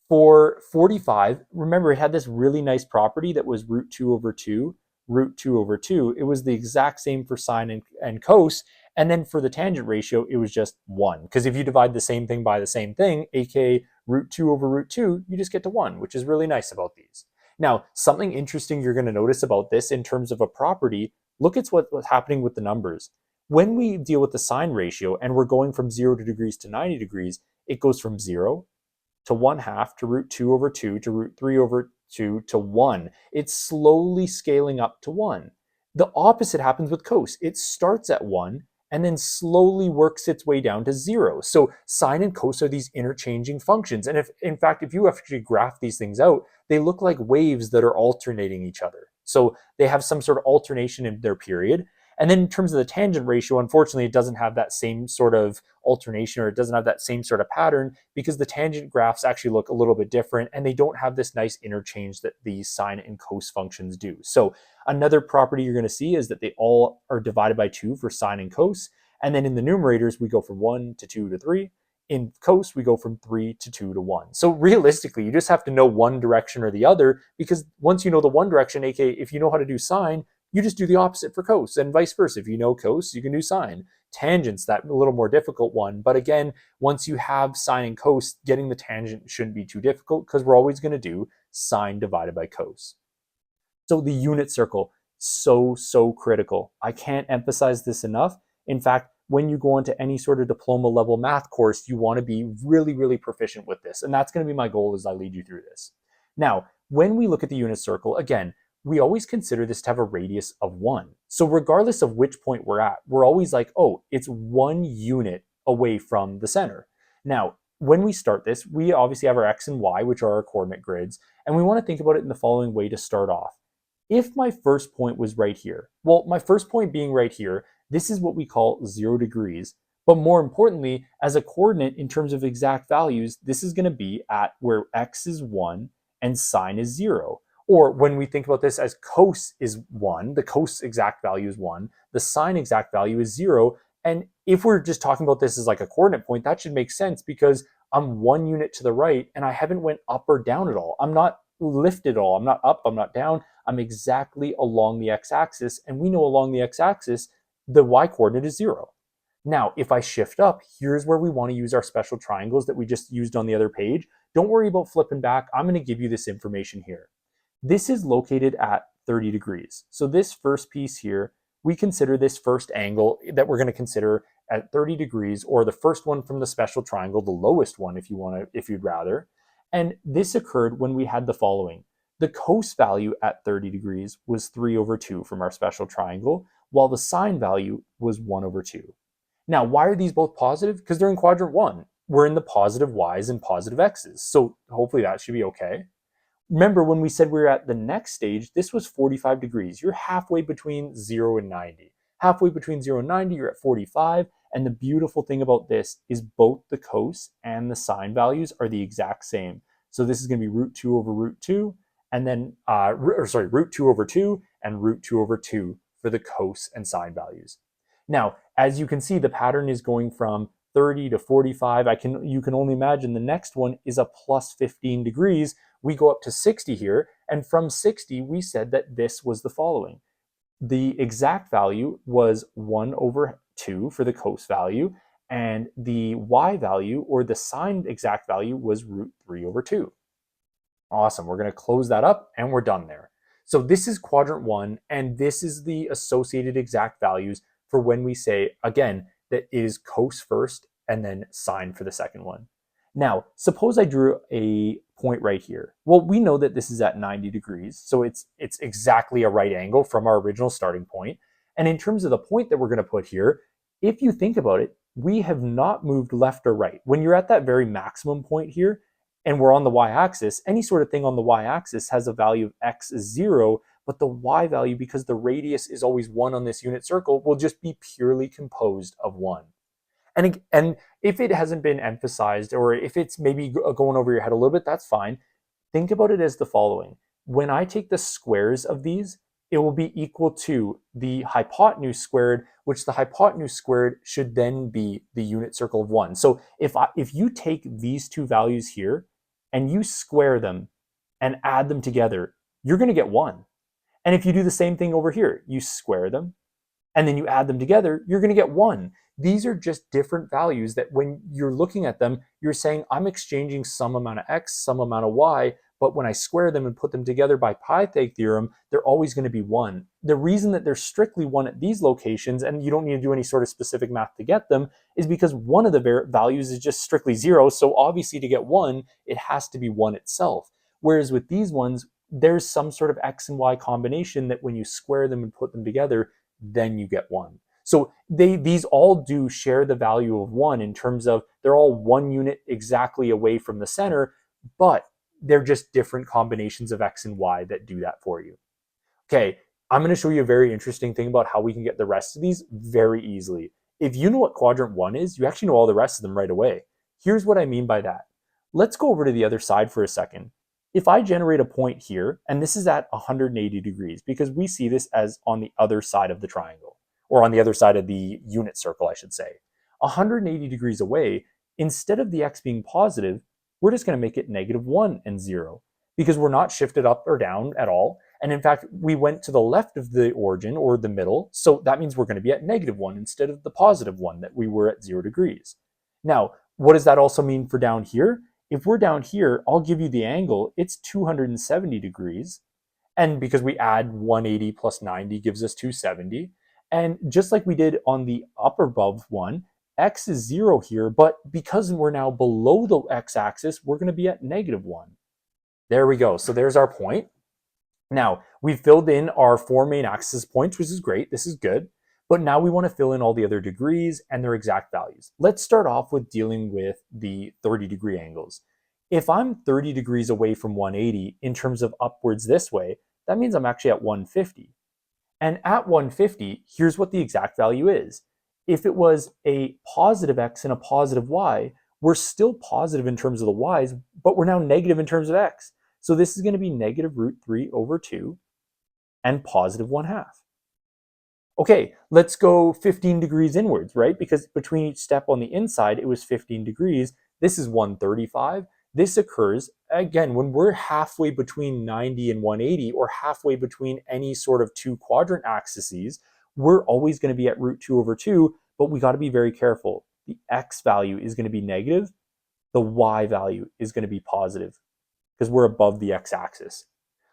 A: For 45, remember it had this really nice property that was root 2 over 2, root 2 over 2. It was the exact same for sine and cos. And then for the tangent ratio, it was just 1. Because if you divide the same thing by the same thing, aka root 2 over root 2, you just get to 1, which is really nice about these. Now, something interesting you're going to notice about this in terms of a property, look at what's happening with the numbers. When we deal with the sine ratio and we're going from 0 degrees to 90 degrees, it goes from 0 to 1/2 to root 2 over 2 to root 3 over 2 to 1. It's slowly scaling up to 1. The opposite happens with cos. It starts at 1 and then slowly works its way down to 0. So sine and cos are these interchanging functions. And if, in fact, if you actually graph these things out, they look like waves that are alternating each other. So they have some sort of alternation in their period. And then in terms of the tangent ratio, unfortunately, it doesn't have that same sort of alternation, or it doesn't have that same sort of pattern, because the tangent graphs actually look a little bit different and they don't have this nice interchange that the sine and cos functions do. So another property you're going to see is that they all are divided by 2 for sine and cos. And then in the numerators, we go from 1 to 2 to 3. In cos, we go from 3 to 2 to 1. So realistically, you just have to know one direction or the other, because once you know the one direction, aka if you know how to do sine, you just do the opposite for cos, and vice versa. If you know cos, you can do sine. Tangent's that a little more difficult one, but again, once you have sine and cos, getting the tangent shouldn't be too difficult, because we're always going to do sine divided by cos. So the unit circle, so critical. I can't emphasize this enough. In fact, when you go into any sort of diploma level math course, you want to be really proficient with this, and that's going to be my goal as I lead you through this. Now, when we look at the unit circle, again, we always consider this to have a radius of 1. So regardless of which point we're at, we're always like, oh, it's 1 unit away from the center. Now, when we start this, we obviously have our x and y, which are our coordinate grids, and we want to think about it in the following way to start off. If my first point was right here, well, my first point being right here, this is what we call 0 degrees. But more importantly, as a coordinate in terms of exact values, this is going to be at where x is 1 and sine is 0. Or when we think about this as cos is 1, the cos exact value is 1, the sine exact value is 0. And if we're just talking about this as like a coordinate point, that should make sense, because I'm 1 unit to the right and I haven't went up or down at all. I'm not lifted at all. I'm not up, I'm not down. I'm exactly along the x-axis. And we know along the x-axis, the y-coordinate is 0. Now, if I shift up, here's where we want to use our special triangles that we just used on the other page. Don't worry about flipping back. I'm going to give you this information here. This is located at 30 degrees. So this first piece here, we consider this first angle that we're going to consider at 30 degrees, or the first one from the special triangle, the lowest one if you want to, if you'd rather. And this occurred when we had the following. The cos value at 30 degrees was 3 over 2 from our special triangle, while the sine value was 1 over 2. Now, why are these both positive? Because they're in quadrant 1. We're in the positive y's and positive x's. So hopefully that should be okay. Remember when we said we were at the next stage, this was 45 degrees. You're halfway between 0 and 90. Halfway between 0 and 90, you're at 45. And the beautiful thing about this is both the cos and the sine values are the exact same. So this is going to be root 2 over root 2, and then, root 2 over 2 and root 2 over 2 for the cos and sine values. Now, as you can see, the pattern is going from 30 to 45. You can only imagine the next one is a plus 15 degrees. We go up to 60 here, And from 60, we said that this was the following. The exact value was 1 over 2 for the cos value, and the y value, or the sine exact value, was root 3 over 2. Awesome. We're going to close that up and we're done there. So this is quadrant 1, and this is the associated exact values for when we say, again, that it is cos first and then sine for the second one. Now, suppose I drew a point right here. Well, we know that this is at 90 degrees, so it's exactly a right angle from our original starting point. And in terms of the point that we're going to put here, if you think about it, we have not moved left or right. When you're at that very maximum point here, and we're on the y-axis, any sort of thing on the y-axis has a value of x is 0, but the y value, because the radius is always 1 on this unit circle, will just be purely composed of 1. And if it hasn't been emphasized, or if it's maybe going over your head a little bit, that's fine. Think about it as the following. When I take the squares of these, it will be equal to the hypotenuse squared, which the hypotenuse squared should then be the unit circle of 1. So if you take these two values here and you square them and add them together, you're going to get 1. And if you do the same thing over here, you square them and then you add them together, you're going to get 1. These are just different values that when you're looking at them, you're saying, I'm exchanging some amount of x, some amount of y, but when I square them and put them together by Pythag theorem, they're always going to be 1. The reason that they're strictly 1 at these locations, and you don't need to do any sort of specific math to get them, is because one of the values is just strictly 0, so obviously to get 1, it has to be 1 itself. Whereas with these ones, there's some sort of x and y combination that when you square them and put them together, then you get 1. So these all do share the value of 1 in terms of they're all 1 unit exactly away from the center, but they're just different combinations of x and y that do that for you. Okay, I'm going to show you a very interesting thing about how we can get the rest of these very easily. If you know what quadrant 1 is, you actually know all the rest of them right away. Here's what I mean by that. Let's go over to the other side for a second. If I generate a point here, and this is at 180 degrees, because we see this as on the other side of the triangle, or on the other side of the unit circle, I should say. 180 degrees away, instead of the x being positive, we're just going to make it -1 and 0, because we're not shifted up or down at all. And in fact, we went to the left of the origin, or the middle, so that means we're going to be at -1 instead of the +1 that we were at 0 degrees. Now, what does that also mean for down here? If we're down here, I'll give you the angle, it's 270 degrees. And because we add 180 plus 90 gives us 270. And just like we did on the upper above one, x is 0 here, but because we're now below the x-axis, we're going to be at -1. There we go. So there's our point. Now, we've filled in our 4 main axis points, which is great. This is good. But now we want to fill in all the other degrees and their exact values. Let's start off with dealing with the 30-degree angles. If I'm 30 degrees away from 180 in terms of upwards this way, that means I'm actually at 150. And at 150, here's what the exact value is. If it was a positive x and a positive y, we're still positive in terms of the y's, but we're now negative in terms of x. So this is going to be -√3 over 2 and +1/2. Okay, let's go 15 degrees inwards, right? Because between each step on the inside, it was 15 degrees. This is 135. This occurs, again, when we're halfway between 90 and 180, or halfway between any sort of two quadrant axes, we're always going to be at √2 over 2, but we got to be very careful. The x value is going to be negative. The y value is going to be positive because we're above the x-axis.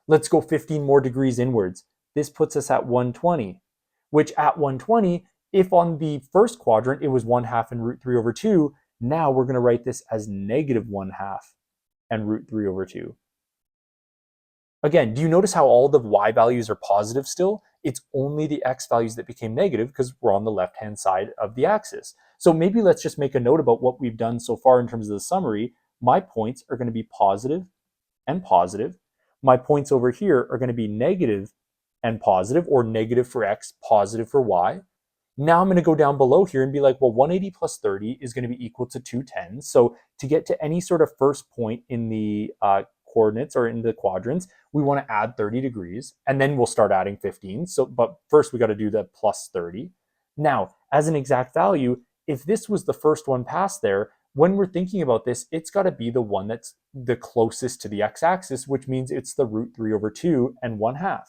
A: Let's go 15 more degrees inwards. This puts us at 120. Which at 120, if on the first quadrant it was 1/2 and √3 over 2, now we're going to write this as -1/2 and √3 over 2. Again, do you notice how all the y values are positive still? It's only the x values that became negative because we're on the left-hand side of the axis. So maybe let's just make a note about what we've done so far in terms of the summary. My points are going to be positive and positive. My points over here are going to be negative and positive, or negative for x, positive for y. Now I'm going to go down below here and be like, well, 180 plus 30 is going to be equal to 210. So to get to any sort of first point in the coordinates or in the quadrants, we want to add 30 degrees, and then we'll start adding 15. So, but first we got to do the plus 30. Now, as an exact value, if this was the first one past there, when we're thinking about this, it's got to be the one that's the closest to the x-axis, which means it's the root 3 over 2 and 1/2.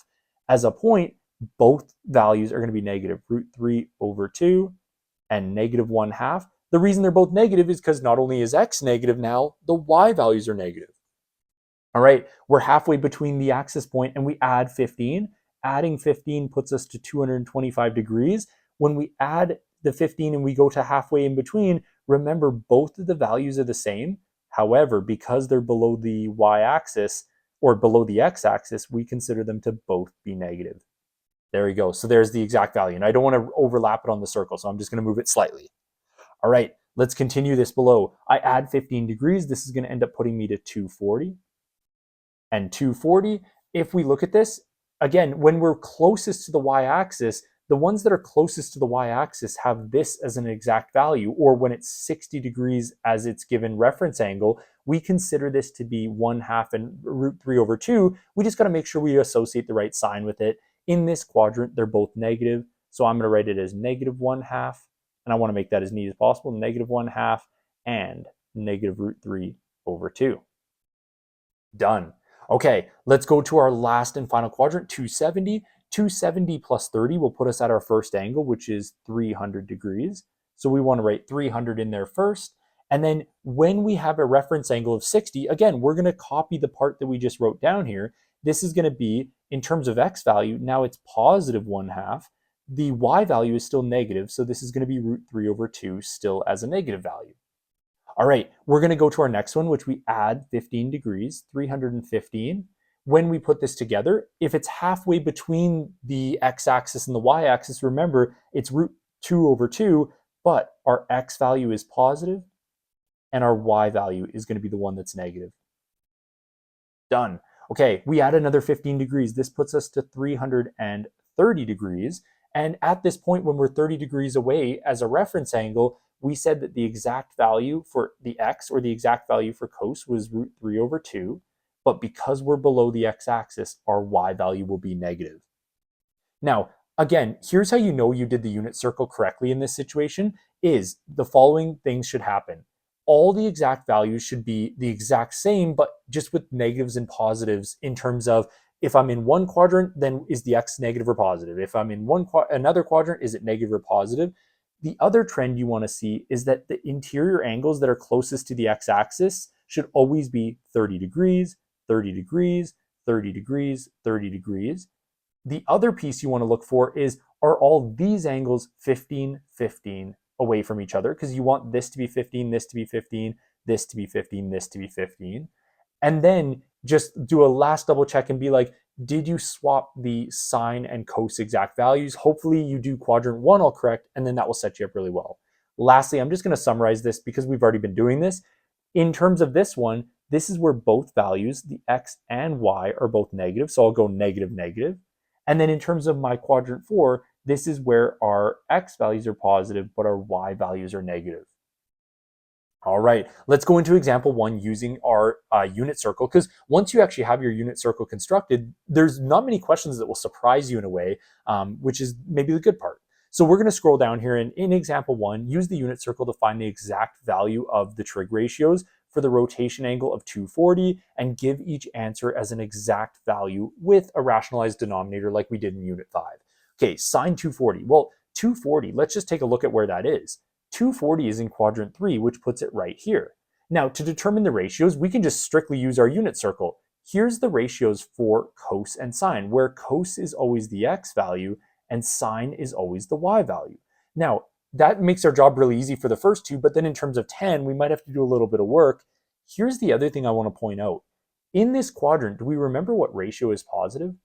A: As a point, both values are going to be negative, root 3 over 2 and negative 1/2. The reason they're both negative is because not only is x negative now, the y values are negative. All right, we're halfway between the axis point and we add 15. Adding 15 puts us to 225 degrees. When we add the 15 and we go to halfway in between, remember both of the values are the same. However, because they're below the y-axis or below the x-axis, we consider them to both be negative. There we go. So there's the exact value. And I don't want to overlap it on the circle, so I'm just going to move it slightly. All right, let's continue this below. I add 15 degrees. This is going to end up putting me to 240. And 240, if we look at this, again, when we're closest to the y-axis, the ones that are closest to the y-axis have this as an exact value, or when it's 60 degrees as its given reference angle, we consider this to be 1/2 and root 3 over 2. We just got to make sure we associate the right sign with it. In this quadrant, they're both negative, so I'm going to write it as negative 1/2, and I want to make that as neat as possible, negative 1/2 and negative root 3 over 2. Done. Okay, let's go to our last and final quadrant, 270. 270 plus 30 will put us at our first angle, which is 300 degrees. So we want to write 300 in there first. And then when we have a reference angle of 60, again, we're going to copy the part that we just wrote down here. This is going to be, in terms of x value, now it's positive 1/2. The y value is still negative, so this is going to be root 3 over 2 still as a negative value. All right, we're going to go to our next one, which we add 15 degrees, 315. When we put this together, if it's halfway between the x-axis and the y-axis, remember, it's root 2 over 2, but our x value is positive, and our y value is going to be the one that's negative. Done. Okay, we add another 15 degrees. This puts us to 330 degrees. And at this point, when we're 30 degrees away as a reference angle, we said that the exact value for the x, or the exact value for cos, was root 3 over 2. But because we're below the x-axis, our y value will be negative. Now, again, here's how you know you did the unit circle correctly in this situation, is the following things should happen. All the exact values should be the exact same, but just with negatives and positives in terms of, if I'm in one quadrant, then is the x negative or positive? If I'm in another quadrant, is it negative or positive? The other trend you want to see is that the interior angles that are closest to the x-axis should always be 30 degrees, 30 degrees, 30 degrees, 30 degrees. The other piece you want to look for is, are all these angles 15, 15 away from each other? Because you want this to be 15, this to be 15, this to be 15, this to be 15. And then just do a last double check and be like, did you swap the sine and cos exact values? Hopefully you do quadrant 1 all correct, and then that will set you up really well. Lastly, I'm just going to summarize this because we've already been doing this. In terms of this one, this is where both values, the x and y, are both negative. So I'll go negative, negative. And then in terms of my quadrant 4, this is where our x values are positive, but our y values are negative. All right, let's go into example 1 using our unit circle, because once you actually have your unit circle constructed, there's not many questions that will surprise you in a way, which is maybe the good part. So we're going to scroll down here, and in example 1, use the unit circle to find the exact value of the trig ratios for the rotation angle of 240, and give each answer as an exact value with a rationalized denominator like we did in unit 5. Okay, sine 240. Well, 240, let's just take a look at where that is. 240 is in quadrant 3, which puts it right here. Now, to determine the ratios, we can just strictly use our unit circle. Here's the ratios for cos and sine, where cos is always the x value and sine is always the y value. Now, that makes our job really easy for the first two, but then in terms of 10, we might have to do a little bit of work. Here's the other thing I want to point out. In this quadrant, do we remember what ratio is positive?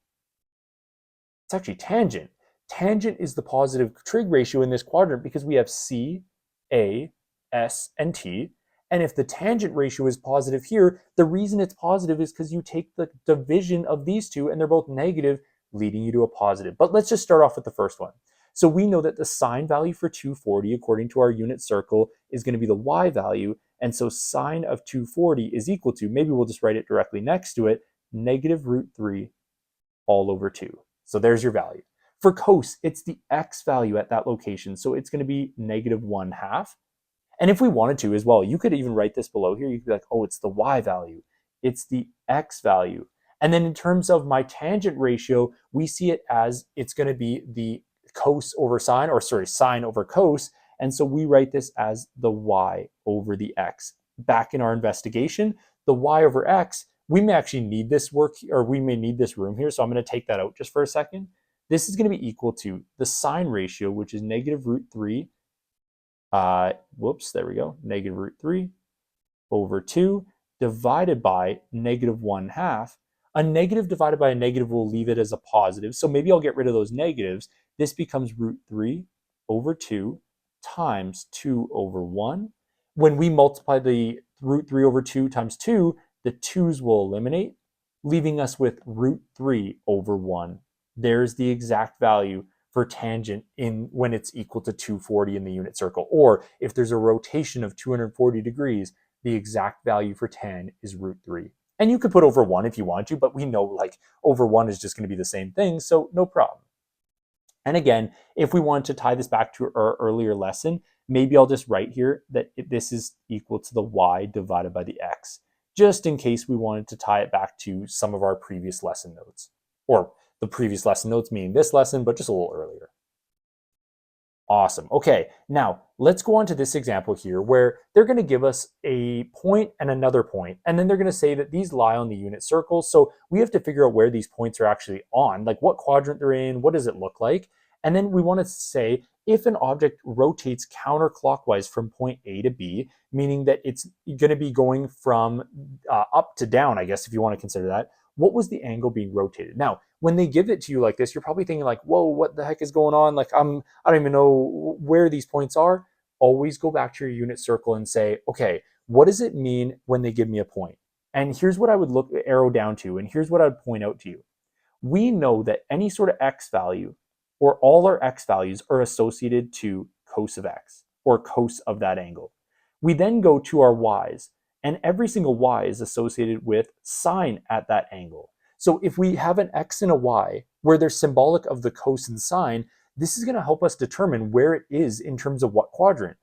A: It's actually tangent. Tangent is the positive trig ratio in this quadrant because we have C, A, S, and T. And if the tangent ratio is positive here, the reason it's positive is because you take the division of these two and they're both negative, leading you to a positive. But let's just start off with the first one. So we know that the sine value for 240, according to our unit circle, is going to be the y value. And so sine of 240 is equal to, maybe we'll just write it directly next to it, negative root 3 all over 2. So there's your value. For cos, it's the x value at that location. So it's going to be negative 1/2. And if we wanted to as well, you could even write this below here. You could be like, oh, it's the y value, it's the x value. And then in terms of my tangent ratio, we see it as it's going to be the cos over sine, or sorry, sine over cos. And so we write this as the y over the x. Back in our investigation, the y over x, we may actually need this work, or we may need this room here. So I'm going to take that out just for a second. This is going to be equal to the sine ratio, which is negative root 3. There we go. Negative root 3 over 2 divided by negative 1/2. A negative divided by a negative will leave it as a positive. So maybe I'll get rid of those negatives. This becomes root 3 over 2 times 2 over 1. When we multiply the root 3 over 2 times 2, the 2's will eliminate, leaving us with root 3 over 1. There's the exact value for tangent in when it's equal to 240 in the unit circle. Or if there's a rotation of 240 degrees, the exact value for tan is root 3. And you could put over 1 if you want to, but we know like over 1 is just going to be the same thing, so no problem. And again, if we want to tie this back to our earlier lesson, maybe I'll just write here that this is equal to the y divided by the x, just in case we wanted to tie it back to some of our previous lesson notes. Or the previous lesson notes, meaning this lesson, but just a little earlier. Awesome. Okay, now let's go on to this example here where they're going to give us a point and another point, and then they're going to say that these lie on the unit circle. So we have to figure out where these points are actually on, like what quadrant they're in, what does it look like? And then we want to say if an object rotates counterclockwise from point A to B, meaning that it's going to be going from up to down, I guess, if you want to consider that, what was the angle being rotated? Now, when they give it to you like this, you're probably thinking like, whoa, what the heck is going on? Like, I don't even know where these points are. Always go back to your unit circle and say, okay, what does it mean when they give me a point? And here's what I would arrow down to, and here's what I'd point out to you. We know that any sort of x value, or all our x values, are associated to cos of x, or cos of that angle. We then go to our y's, and every single y is associated with sine at that angle. So if we have an x and a y where they're symbolic of the cos and sine, this is going to help us determine where it is in terms of what quadrant.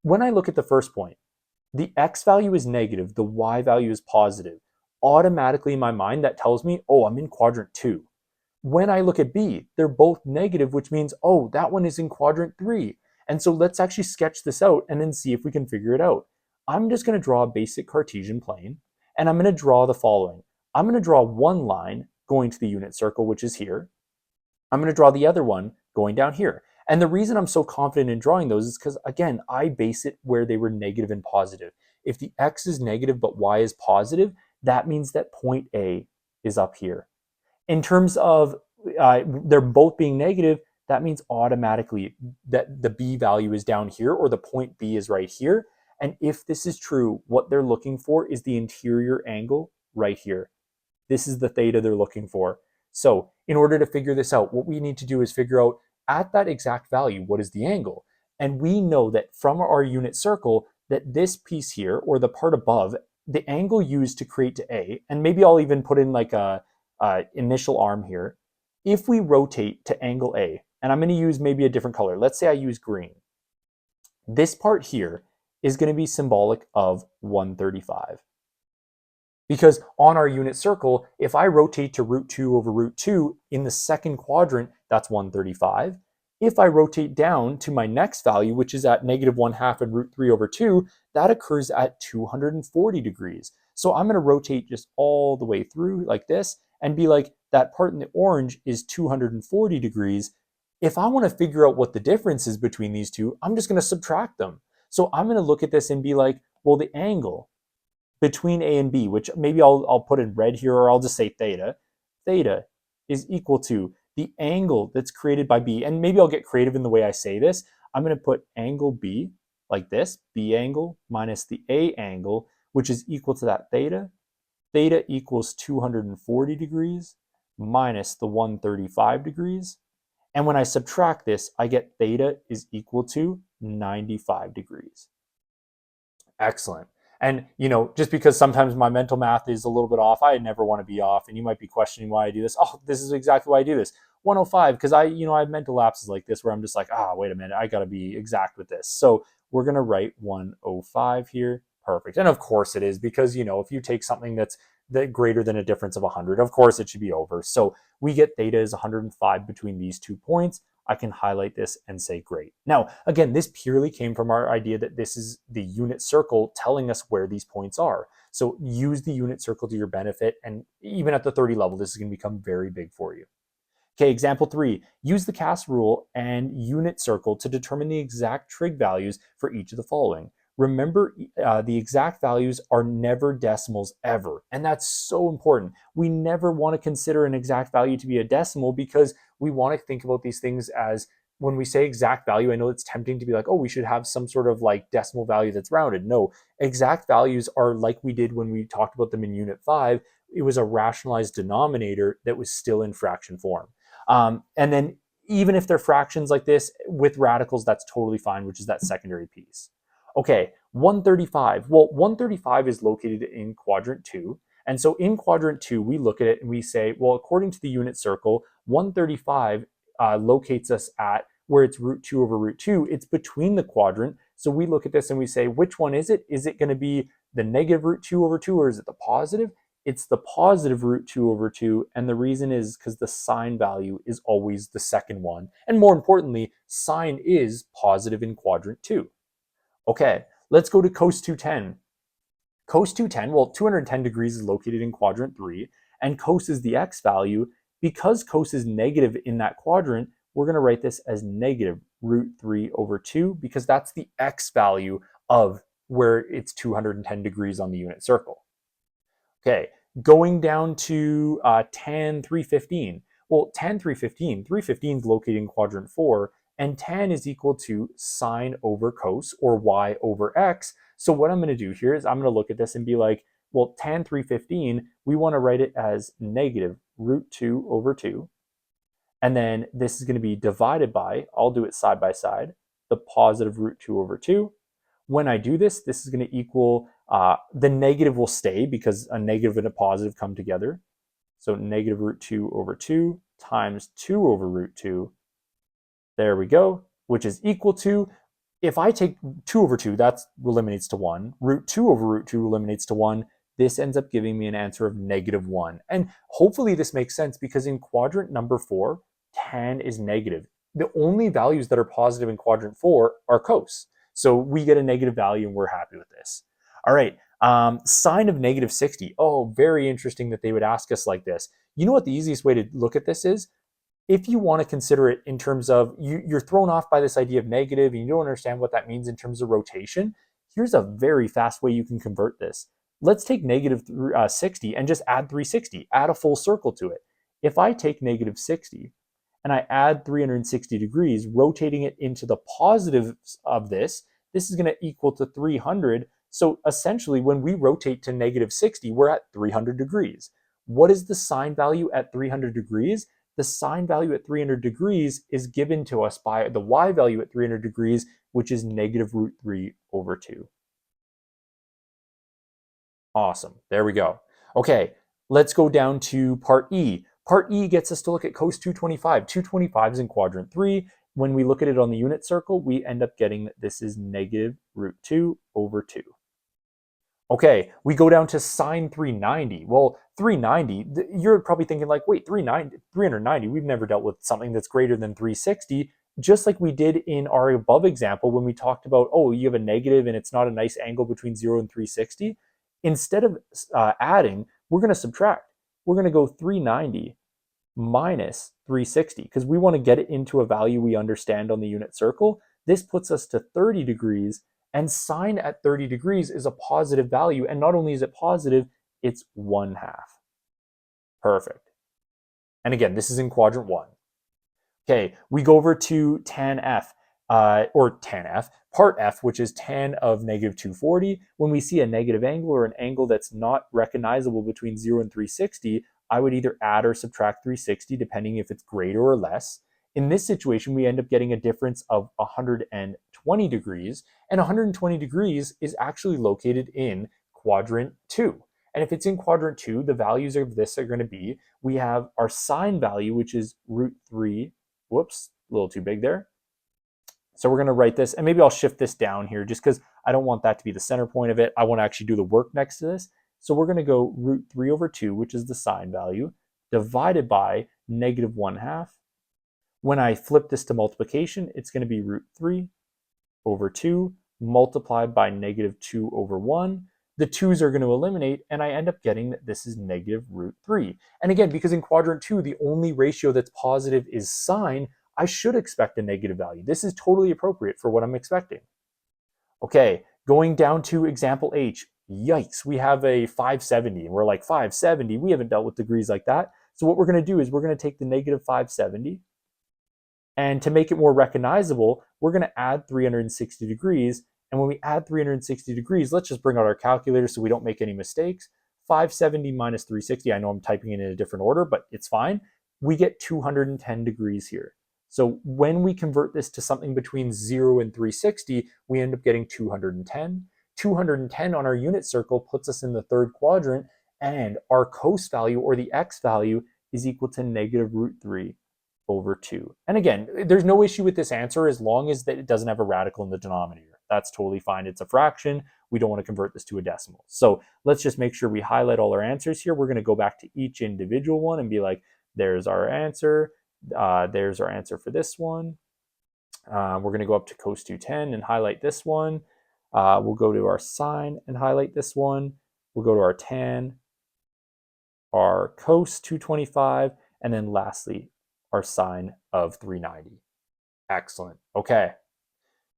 A: When I look at the first point, the x value is negative, the y value is positive. Automatically in my mind, that tells me, oh, I'm in quadrant 2. When I look at B, they're both negative, which means, oh, that one is in quadrant 3. And so let's actually sketch this out and then see if we can figure it out. I'm just going to draw a basic Cartesian plane, and I'm going to draw the following. I'm going to draw one line going to the unit circle, which is here. I'm going to draw the other one going down here. And the reason I'm so confident in drawing those is because, again, I base it where they were negative and positive. If the x is negative but y is positive, that means that point A is up here. In terms of they're both being negative, that means automatically that the B value is down here, or the point B is right here. And if this is true, what they're looking for is the interior angle right here. This is the theta they're looking for. So in order to figure this out, what we need to do is figure out at that exact value, what is the angle? And we know that from our unit circle that this piece here, or the part above, the angle used to create to A, and maybe I'll even put in like a initial arm here. If we rotate to angle A, and I'm going to use maybe a different color. Let's say I use green. This part here is going to be symbolic of 135. Because on our unit circle, if I rotate to root 2 over root 2 in the second quadrant, that's 135. If I rotate down to my next value, which is at negative 1/2 and root 3 over 2, that occurs at 240 degrees. So I'm going to rotate just all the way through like this and be like, that part in the orange is 240 degrees. If I want to figure out what the difference is between these two, I'm just going to subtract them. So I'm going to look at this and be like, well, the angle between A and B, which maybe I'll put in red here, or I'll just say theta. Theta is equal to the angle that's created by B. And maybe I'll get creative in the way I say this. I'm going to put angle B like this, B angle minus the A angle, which is equal to that theta. Theta equals 240 degrees minus the 135 degrees. And when I subtract this, I get theta is equal to 95 degrees. Excellent. And, just because sometimes my mental math is a little bit off, I never want to be off. And you might be questioning why I do this. Oh, this is exactly why I do this. 105, because I have mental lapses like this where I'm just like, wait a minute, I got to be exact with this. So we're going to write 105 here. Perfect. And of course it is, because, if you take something that's greater than a difference of 100, of course it should be over. So we get theta is 105 between these 2 points. I can highlight this and say great. Now, again, this purely came from our idea that this is the unit circle telling us where these points are. So use the unit circle to your benefit. And even at the 30 level, this is going to become very big for you. Okay, example 3, use the CAST rule and unit circle to determine the exact trig values for each of the following. Remember, the exact values are never decimals ever, and that's so important. We never want to consider an exact value to be a decimal, because we want to think about these things as, when we say exact value, I know it's tempting to be like, oh, we should have some sort of like decimal value that's rounded. No, exact values are like we did when we talked about them in Unit 5. It was a rationalized denominator that was still in fraction form. And then even if they're fractions like this, with radicals, that's totally fine, which is that secondary piece. Okay, 135. Well, 135 is located in quadrant 2. And so in quadrant 2, we look at it and we say, well, according to the unit circle, 135 locates us at where it's root 2 over root 2. It's between the quadrant. So we look at this and we say, which one is it? Is it going to be the negative root 2 over 2, or is it the positive? It's the positive root 2 over 2, and the reason is because the sine value is always the second one. And more importantly, sine is positive in quadrant 2. Okay, let's go to cos 210. Cos 210, well, 210 degrees is located in quadrant 3, and cos is the x value. Because cos is negative in that quadrant, we're going to write this as negative root 3 over 2, because that's the x value of where it's 210 degrees on the unit circle. Okay, going down to tan 315. Well, tan 315, 315 is located in quadrant 4, and tan is equal to sine over cos, or y over x. So what I'm going to do here is I'm going to look at this and be like, well, tan 315, we want to write it as negative root 2 over 2. And then this is going to be divided by, I'll do it side by side, the positive root 2 over 2. When I do this, this is going to equal, the negative will stay because a negative and a positive come together. So negative root 2 over 2 times 2 over root 2. There we go, which is equal to, if I take 2 over 2, that eliminates to 1. Root 2 over root 2 eliminates to 1. This ends up giving me an answer of negative 1. And hopefully this makes sense, because in quadrant number 4, tan is negative. The only values that are positive in quadrant 4 are cos. So we get a negative value and we're happy with this. All right, sine of negative 60. Oh, very interesting that they would ask us like this. You know what the easiest way to look at this is? If you want to consider it in terms of, you're thrown off by this idea of negative and you don't understand what that means in terms of rotation, here's a very fast way you can convert this. Let's take negative 60 and just add 360, add a full circle to it. If I take negative 60 and I add 360 degrees, rotating it into the positives of this, this is going to equal to 300. So essentially, when we rotate to negative 60, we're at 300 degrees. What is the sine value at 300 degrees? The sine value at 300 degrees is given to us by the y value at 300 degrees, which is negative root 3 over 2. Awesome. There we go. Okay, let's go down to part E. Part E gets us to look at cos 225. 225 is in quadrant 3. When we look at it on the unit circle, we end up getting that this is negative root 2 over 2. Okay, we go down to sine 390. Well, 390, you're probably thinking like, wait, 390, we've never dealt with something that's greater than 360, just like we did in our above example when we talked about, oh, you have a negative and it's not a nice angle between 0 and 360. Instead of adding, we're going to subtract. We're going to go 390 minus 360, because we want to get it into a value we understand on the unit circle. This puts us to 30 degrees, and sine at 30 degrees is a positive value, and not only is it positive, it's 1/2. Perfect. And again, this is in quadrant 1. Okay, we go over to tan F, part F, which is tan of negative 240. When we see a negative angle or an angle that's not recognizable between 0 and 360, I would either add or subtract 360, depending if it's greater or less. In this situation, we end up getting a difference of 120 degrees, and 120 degrees is actually located in quadrant 2. And if it's in quadrant 2, the values of this are going to be, we have our sine value, which is root 3, whoops, a little too big there, So we're going to write this, and maybe I'll shift this down here just because I don't want that to be the center point of it. I want to actually do the work next to this. So we're going to go root 3 over 2, which is the sine value, divided by negative 1/2. When I flip this to multiplication, it's going to be root 3 over 2 multiplied by negative 2 over 1. The 2's are going to eliminate, and I end up getting that this is negative root 3. And again, because in quadrant 2, the only ratio that's positive is sine, I should expect a negative value. This is totally appropriate for what I'm expecting. Okay, going down to example H. Yikes, we have a 570, and we're like, 570, we haven't dealt with degrees like that. So what we're going to do is we're going to take the negative 570, and to make it more recognizable, we're going to add 360 degrees. And when we add 360 degrees, let's just bring out our calculator so we don't make any mistakes. 570 minus 360, I know I'm typing it in a different order, but it's fine. We get 210 degrees here. So when we convert this to something between 0 and 360, we end up getting 210. 210 on our unit circle puts us in the third quadrant, and our cos value, or the x value, is equal to negative root 3 over 2. And again, there's no issue with this answer as long as that it doesn't have a radical in the denominator. That's totally fine. It's a fraction. We don't want to convert this to a decimal. So let's just make sure we highlight all our answers here. We're going to go back to each individual one and be like, there's our answer. There's our answer for this one. We're going to go up to cos 210 and highlight this one. We'll go to our sine and highlight this one. We'll go to our tan, our cos 225, and then lastly, our sine of 390. Excellent. Okay,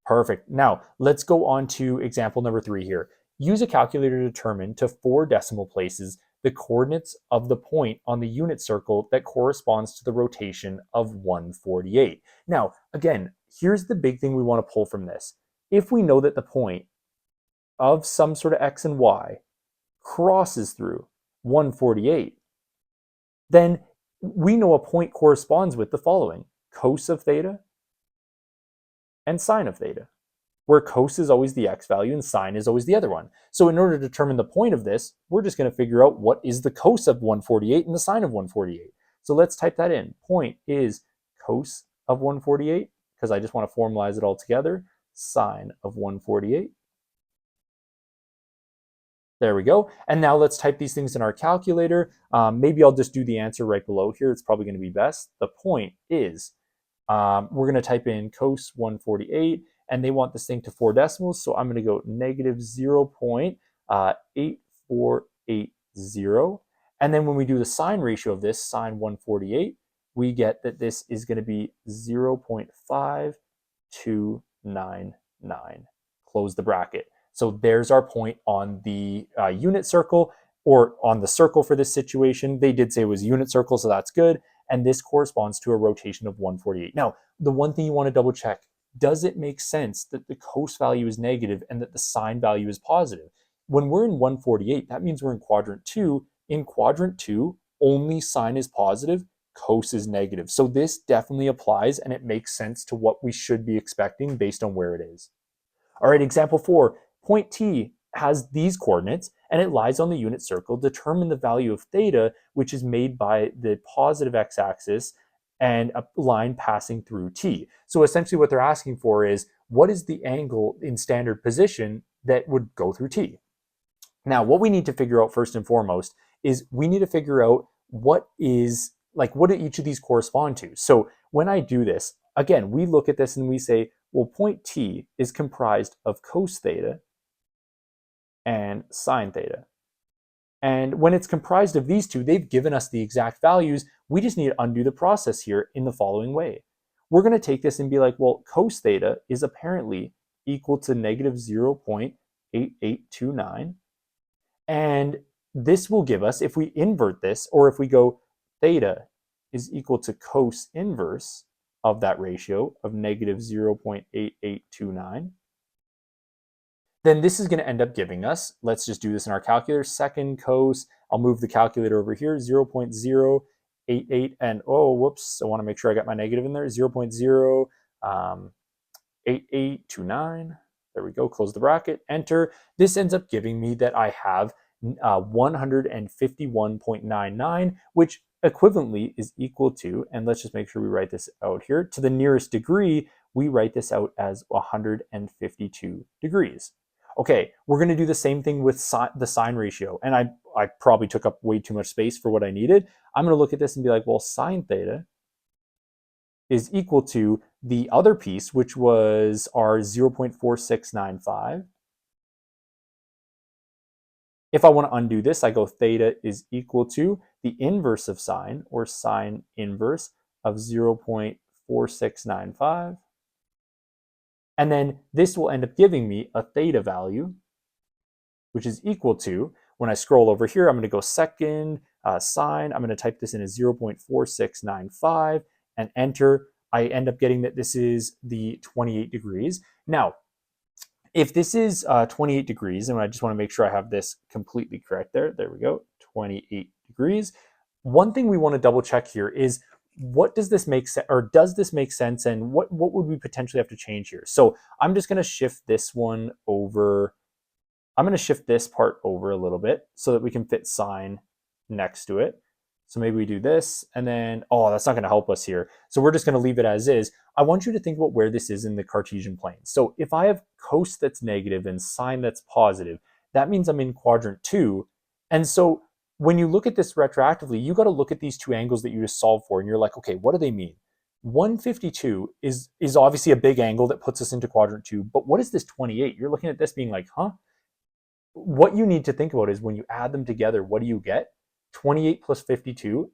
A: perfect. Now let's go on to example number 3 here. Use a calculator to determine to 4 decimal places the coordinates of the point on the unit circle that corresponds to the rotation of 148. Now, again, here's the big thing we want to pull from this. If we know that the point of some sort of x and y crosses through 148, then we know a point corresponds with the following: cos of theta and sine of theta, where cos is always the x value and sine is always the other one. So in order to determine the point of this, we're just going to figure out what is the cos of 148 and the sine of 148. So let's type that in. Point is cos of 148, because I just want to formalize it all together. Sine of 148. There we go. And now let's type these things in our calculator. Maybe I'll just do the answer right below here. It's probably going to be best. The point is, we're going to type in cos 148, and they want this thing to 4 decimals. So I'm going to go negative 0.8480. And then when we do the sine ratio of this, sine 148, we get that this is going to be 0.5299. Close the bracket. So there's our point on the unit circle, or on the circle for this situation. They did say it was unit circle, so that's good. And this corresponds to a rotation of 148. Now, the one thing you want to double check, does it make sense that the cos value is negative and that the sine value is positive? When we're in 148, that means we're in quadrant 2. In quadrant 2, only sine is positive, cos is negative. So this definitely applies, and it makes sense to what we should be expecting based on where it is. All right, example 4. Point T has these coordinates, and it lies on the unit circle. Determine the value of theta, which is made by the positive x-axis and a line passing through T. So essentially what they're asking for is, what is the angle in standard position that would go through T? Now, what we need to figure out first and foremost is we need to figure out what do each of these correspond to? So when I do this, again, we look at this and we say, well, point T is comprised of cos theta and sine theta. And when it's comprised of these two, they've given us the exact values. We just need to undo the process here in the following way. We're going to take this and be like, well, cos theta is apparently equal to negative 0.8829. And this will give us, if we invert this, or if we go theta is equal to cos inverse of that ratio of negative 0.8829, then this is going to end up giving us, let's just do this in our calculator, second cos, I'll move the calculator over here, 0.088, and oh, whoops, I want to make sure I got my negative in there, 0.08829. There we go, close the bracket, enter. This ends up giving me that I have 151.99, which equivalently is equal to, and let's just make sure we write this out here, to the nearest degree, we write this out as 152 degrees. Okay, we're going to do the same thing with the sine ratio. And I probably took up way too much space for what I needed. I'm going to look at this and be like, well, sine theta is equal to the other piece, which was our 0.4695. If I want to undo this, I go theta is equal to the inverse of sine, or sine inverse of 0.4695. And then this will end up giving me a theta value, which is equal to, when I scroll over here, I'm going to go second sine. I'm going to type this in as 0.4695 and enter. I end up getting that this is the 28 degrees. Now, if this is 28 degrees, and I just want to make sure I have this completely correct there. There we go, 28 degrees. One thing we want to double check here is, what does this make sense, or does this make sense, and what would we potentially have to change here? So I'm just going to shift this one over. I'm going to shift this part over a little bit so that we can fit sine next to it. So maybe we do this, and then, oh, that's not going to help us here. So we're just going to leave it as is. I want you to think about where this is in the Cartesian plane. So if I have cos that's negative and sine that's positive, that means I'm in quadrant 2. And so when you look at this retroactively, you got to look at these two angles that you just solved for, and you're like, okay, what do they mean? 152 is obviously a big angle that puts us into quadrant 2, but what is this 28? You're looking at this being like, huh? What you need to think about is, when you add them together, what do you get? 28 plus 52,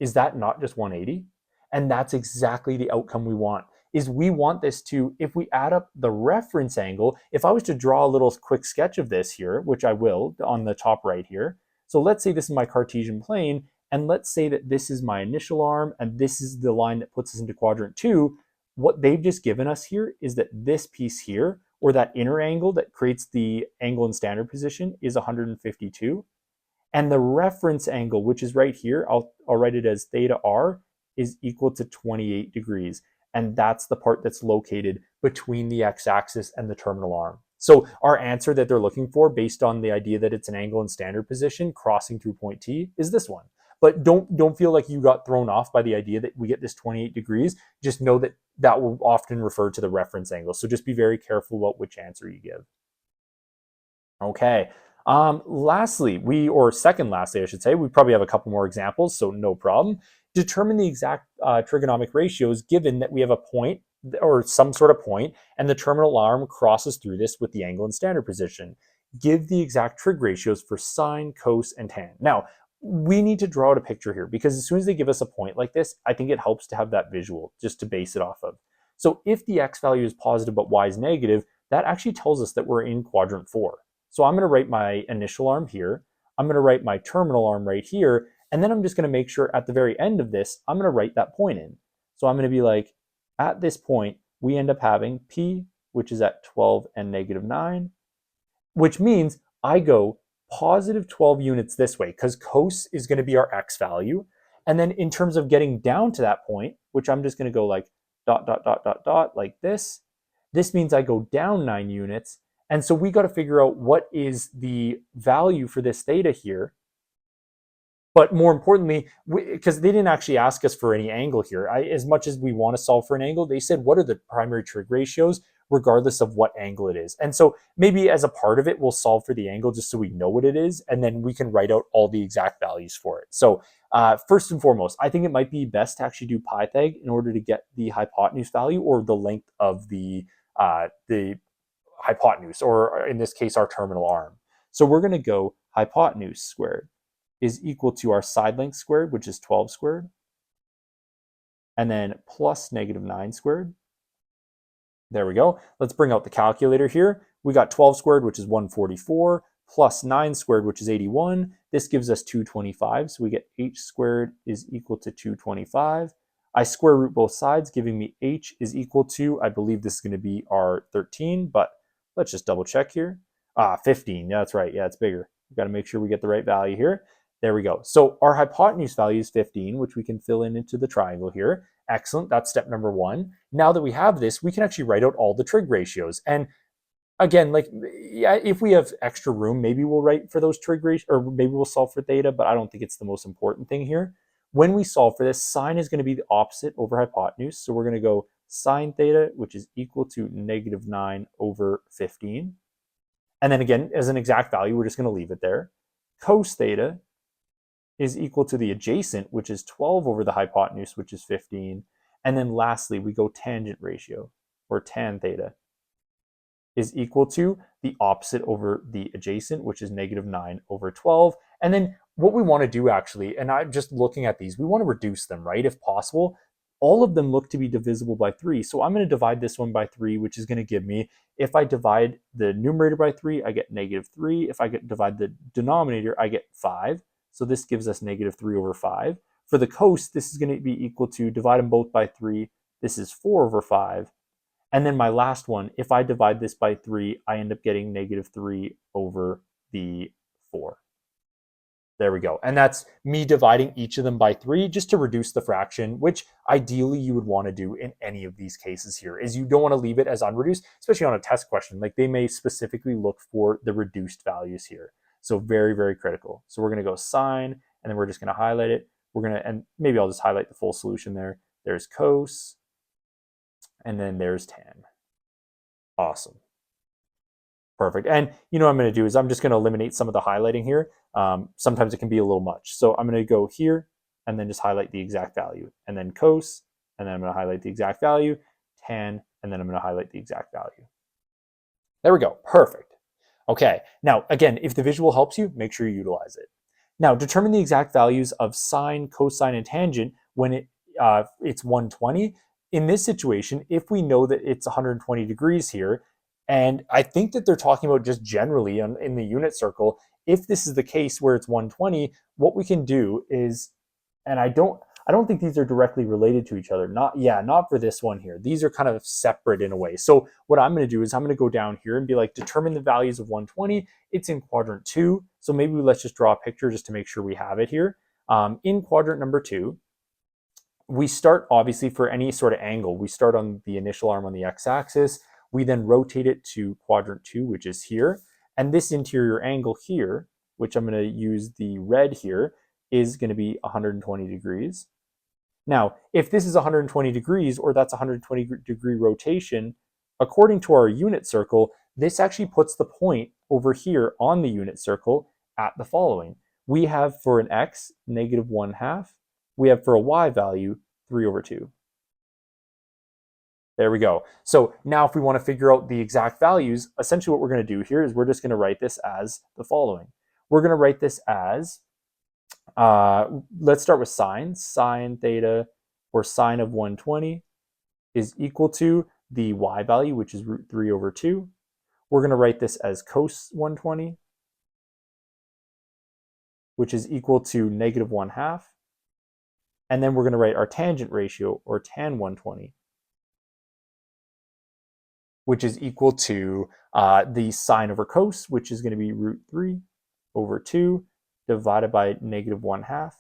A: is that not just 180? And that's exactly the outcome we want. Is we want this to, if we add up the reference angle, if I was to draw a little quick sketch of this here, which I will on the top right here. So let's say this is my Cartesian plane, and let's say that this is my initial arm, and this is the line that puts us into quadrant 2. What they've just given us here is that this piece here, or that inner angle that creates the angle in standard position, is 152. And the reference angle, which is right here, I'll write it as theta r, is equal to 28 degrees. And that's the part that's located between the x-axis and the terminal arm. So our answer that they're looking for, based on the idea that it's an angle in standard position crossing through point T, is this one. But don't feel like you got thrown off by the idea that we get this 28 degrees. Just know that that will often refer to the reference angle. So just be very careful about which answer you give. Okay. Lastly, second lastly, I should say, we probably have a couple more examples, so no problem. Determine the exact trigonometric ratios given that we have a point, or some sort of point, and the terminal arm crosses through this with the angle in standard position. Give the exact trig ratios for sine, cos, and tan. Now, we need to draw out a picture here, because as soon as they give us a point like this, I think it helps to have that visual just to base it off of. So if the x value is positive but y is negative, that actually tells us that we're in quadrant 4. So I'm going to write my initial arm here. I'm going to write my terminal arm right here. And then I'm just going to make sure at the very end of this, I'm going to write that point in. So I'm going to be like, at this point, we end up having P, which is at 12 and negative 9, which means I go positive 12 units this way, because cos is going to be our x value. And then in terms of getting down to that point, which I'm just going to go like dot, dot, dot, dot, dot, like this. This means I go down 9 units. And so we got to figure out what is the value for this theta here. But more importantly, because they didn't actually ask us for any angle here, as much as we want to solve for an angle, they said, what are the primary trig ratios, regardless of what angle it is? And so maybe as a part of it, we'll solve for the angle just so we know what it is, and then we can write out all the exact values for it. So first and foremost, I think it might be best to actually do Pythag in order to get the hypotenuse value, or the length of the hypotenuse, or in this case, our terminal arm. So we're going to go hypotenuse squared is equal to our side length squared, which is 12 squared, and then plus negative 9 squared. There we go. Let's bring out the calculator here. We got 12 squared, which is 144, plus 9 squared, which is 81. This gives us 225, so we get h squared is equal to 225. I square root both sides, giving me h is equal to, I believe this is going to be our 13, but let's just double check here. 15, yeah, that's right. Yeah, it's bigger. We've got to make sure we get the right value here. There we go. So our hypotenuse value is 15, which we can fill in into the triangle here. Excellent. That's step number 1. Now that we have this, we can actually write out all the trig ratios. And again, like, yeah, if we have extra room, maybe we'll write for those trig ratios, or maybe we'll solve for theta, but I don't think it's the most important thing here. When we solve for this, sine is going to be the opposite over hypotenuse. So we're going to go sine theta, which is equal to negative 9 over 15. And then again, as an exact value, we're just going to leave it there. Cos theta is equal to the adjacent, which is 12 over the hypotenuse, which is 15. And then lastly, we go tangent ratio, or tan theta, is equal to the opposite over the adjacent, which is negative 9 over 12. And then what we want to do actually, and I'm just looking at these, we want to reduce them, right, if possible. All of them look to be divisible by 3. So I'm going to divide this one by 3, which is going to give me, if I divide the numerator by 3, I get negative 3. If I divide the denominator, I get 5. So this gives us negative 3 over 5. For the cos, this is going to be equal to, divide them both by 3, this is 4 over 5. And then my last one, if I divide this by 3, I end up getting negative 3 over the 4. There we go. And that's me dividing each of them by 3 just to reduce the fraction, which ideally you would want to do in any of these cases here, is you don't want to leave it as unreduced, especially on a test question. Like they may specifically look for the reduced values here. So very, very critical. So we're going to go sine, and then we're just going to highlight it. We're going to, and maybe I'll just highlight the full solution there. There's cos, and then there's tan. Awesome. Perfect. And you know what I'm going to do is I'm just going to eliminate some of the highlighting here. Sometimes it can be a little much. So I'm going to go here and then just highlight the exact value, and then cos, and then I'm going to highlight the exact value, tan, and then I'm going to highlight the exact value. There we go. Perfect. Okay. Now, again, if the visual helps you, make sure you utilize it. Now, determine the exact values of sine, cosine, and tangent when it's 120. In this situation, if we know that it's 120 degrees here, and I think that they're talking about just generally in the unit circle, if this is the case where it's 120, what we can do is, and I don't think these are directly related to each other. Not for this one here. These are kind of separate in a way. So what I'm going to do is I'm going to go down here and be like, determine the values of 120. It's in quadrant 2. So maybe let's just draw a picture just to make sure we have it here. In quadrant number 2, we start obviously for any sort of angle. We start on the initial arm on the x-axis. We then rotate it to quadrant 2, which is here. And this interior angle here, which I'm going to use the red here, is going to be 120 degrees. Now, if this is 120 degrees, or that's 120 degree rotation, according to our unit circle, this actually puts the point over here on the unit circle at the following. We have for an x, negative 1/2. We have for a y value, 3 over 2. There we go. So now if we want to figure out the exact values, essentially what we're going to do here is we're just going to write this as the following. We're going to write this as, let's start with sine. Sine theta, or sine of 120, is equal to the y value, which is root 3 over 2. We're going to write this as cos 120, which is equal to negative 1/2. And then we're going to write our tangent ratio, or tan 120, which is equal to the sine over cos, which is going to be root 3 over 2 divided by negative 1/2.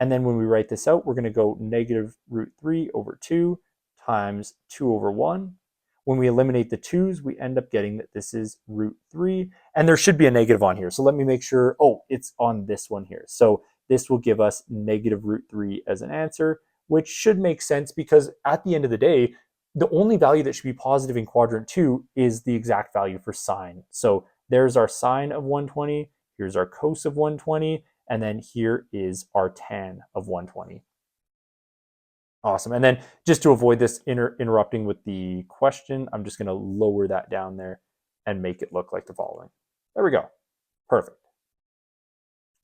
A: And then when we write this out, we're going to go negative root 3 over 2 times 2 over 1. When we eliminate the 2's, we end up getting that this is root 3. And there should be a negative on here. So let me make sure, oh, it's on this one here. So this will give us negative root 3 as an answer, which should make sense because at the end of the day, the only value that should be positive in quadrant 2 is the exact value for sine. So there's our sine of 120, here's our cos of 120, and then here is our tan of 120. Awesome. And then just to avoid this interrupting with the question, I'm just going to lower that down there and make it look like the following. There we go. Perfect.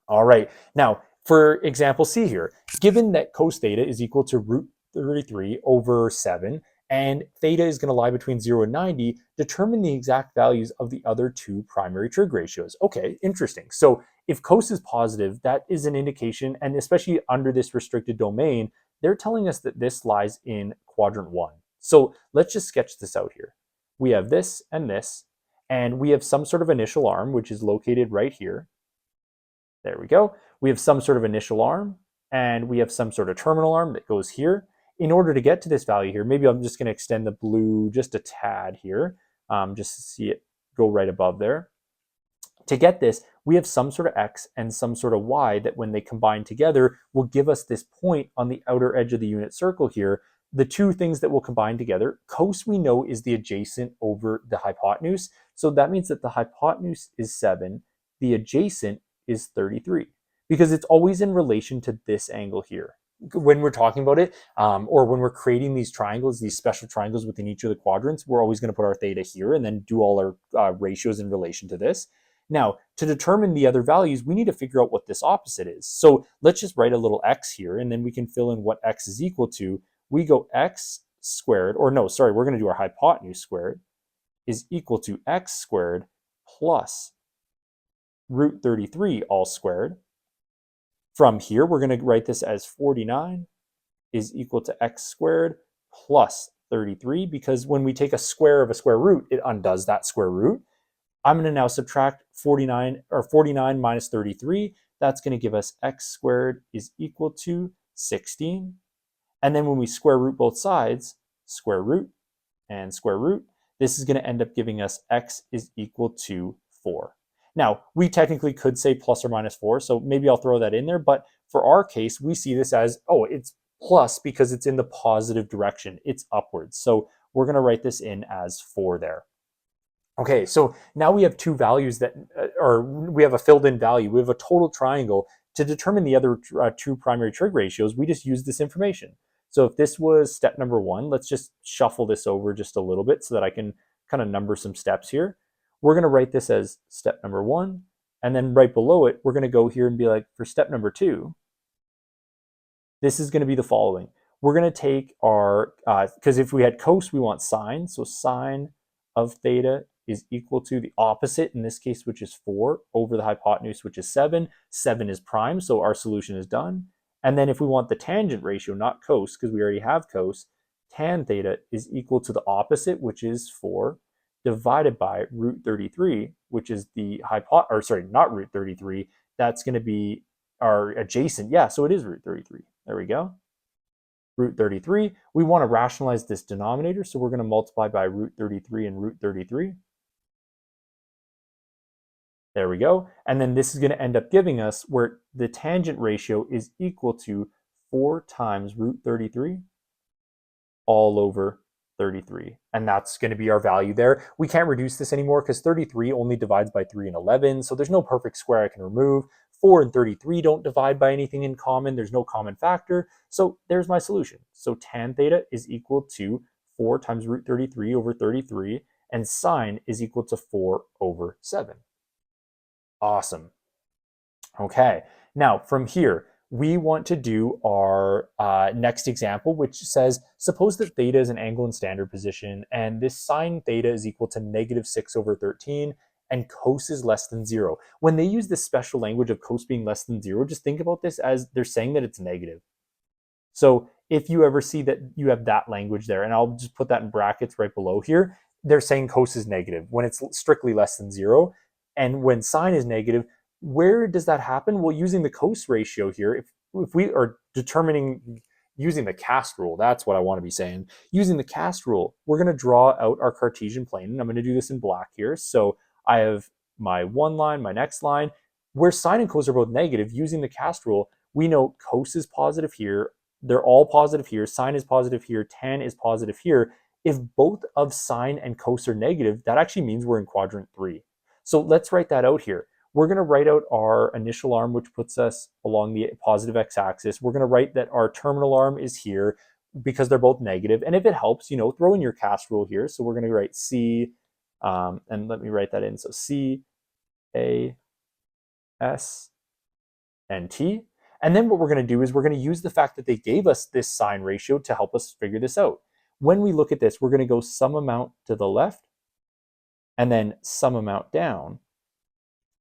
A: All right. Now, for example C here, given that cos theta is equal to root 33 over 7, and theta is going to lie between 0 and 90, determine the exact values of the other two primary trig ratios. Okay, interesting. So if cos is positive, that is an indication, and especially under this restricted domain, they're telling us that this lies in quadrant 1. So let's just sketch this out here. We have this, and we have some sort of initial arm, which is located right here. There we go. We have some sort of initial arm, and we have some sort of terminal arm that goes here. In order to get to this value here, maybe I'm just going to extend the blue just a tad here, just to see it go right above there. To get this, we have some sort of x and some sort of y that when they combine together will give us this point on the outer edge of the unit circle here the two things that will combine together, cos we know is the adjacent over the hypotenuse. So that means that the hypotenuse is 7, the adjacent is 33, because it's always in relation to this angle here. When we're talking about it, or when we're creating these triangles, these special triangles within each of the quadrants, we're always going to put our theta here and then do all our ratios in relation to this. Now, to determine the other values, we need to figure out what this opposite is. So let's just write a little x here, and then we can fill in what x is equal to. We go x squared, or no, sorry, we're going to do our hypotenuse squared is equal to x squared plus root 33 all squared. From here, we're going to write this as 49 is equal to x squared plus 33, because when we take a square of a square root, it undoes that square root. I'm going to now subtract 49 minus 33. That's going to give us x squared is equal to 16. And then when we square root both sides, square root and square root, this is going to end up giving us x is equal to 4. Now, we technically could say plus or minus 4, so maybe I'll throw that in there. But for our case, we see this as, oh, it's plus because it's in the positive direction. It's upwards. So we're going to write this in as 4 there. Okay, so now we have two values that, or we have a filled in value. We have a total triangle. To determine the other two primary trig ratios, we just use this information. So if this was step number 1, let's just shuffle this over just a little bit so that I can kind of number some steps here. We're going to write this as step number 1, and then right below it, we're going to go here and be like, for step number 2, this is going to be the following. We're going to take our, because if we had cos, we want sine. So sine of theta is equal to the opposite, in this case, which is 4, over the hypotenuse, which is 7. 7 is prime, so our solution is done. And then if we want the tangent ratio, not cos, because we already have cos, tan theta is equal to the opposite, which is 4, divided by root 33, which is the not root 33. That's going to be our adjacent. Yeah, so it is root 33. There we go. Root 33. We want to rationalize this denominator, so we're going to multiply by root 33 and root 33. There we go. And then this is going to end up giving us where the tangent ratio is equal to 4 times root 33 all over 33. And that's going to be our value there. We can't reduce this anymore because 33 only divides by 3 and 11. So there's no perfect square I can remove. 4 and 33 don't divide by anything in common. There's no common factor. So there's my solution. So tan theta is equal to 4 times root 33 over 33. And sine is equal to 4 over 7. Awesome. Okay, now from here, we want to do our next example, which says, suppose that theta is an angle in standard position, and this sine theta is equal to negative 6 over 13, and cos is less than 0. When they use this special language of cos being less than 0, just think about this as they're saying that it's negative. So if you ever see that you have that language there, and I'll just put that in brackets right below here, they're saying cos is negative when it's strictly less than 0. And when sine is negative, where does that happen? Well, using the cos ratio here, if we are determining using the cast rule, that's what I want to be saying. Using the cast rule, we're going to draw out our Cartesian plane, and I'm going to do this in black here. So I have my one line, my next line, where sine and cos are both negative. Using the cast rule, we know cos is positive here, they're all positive here, sine is positive here, tan is positive here. If both of sine and cos are negative, that actually means we're in quadrant 3. So let's write that out here. We're going to write out our initial arm, which puts us along the positive x-axis. We're going to write that our terminal arm is here because they're both negative. And if it helps, throw in your cast rule here. So we're going to write C, and let me write that in. So C, A, S, and T. And then what we're going to do is we're going to use the fact that they gave us this sine ratio to help us figure this out. When we look at this, we're going to go some amount to the left and then some amount down.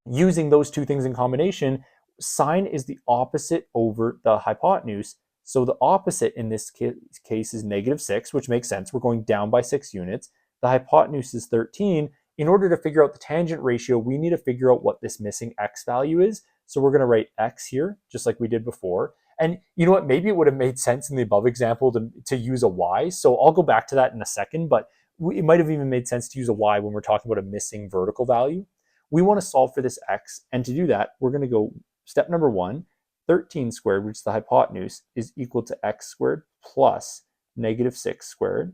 A: Using those two things in combination, sine is the opposite over the hypotenuse. So the opposite in this case is negative 6, which makes sense. We're going down by 6 units. The hypotenuse is 13. In order to figure out the tangent ratio, we need to figure out what this missing x value is. So we're going to write x here, just like we did before. And you know what? Maybe it would have made sense in the above example to use a y. So I'll go back to that in a second, but it might have even made sense to use a y when we're talking about a missing vertical value. We want to solve for this x, and to do that, we're going to go step number 1, 13 squared, which is the hypotenuse, is equal to x squared plus negative 6 squared.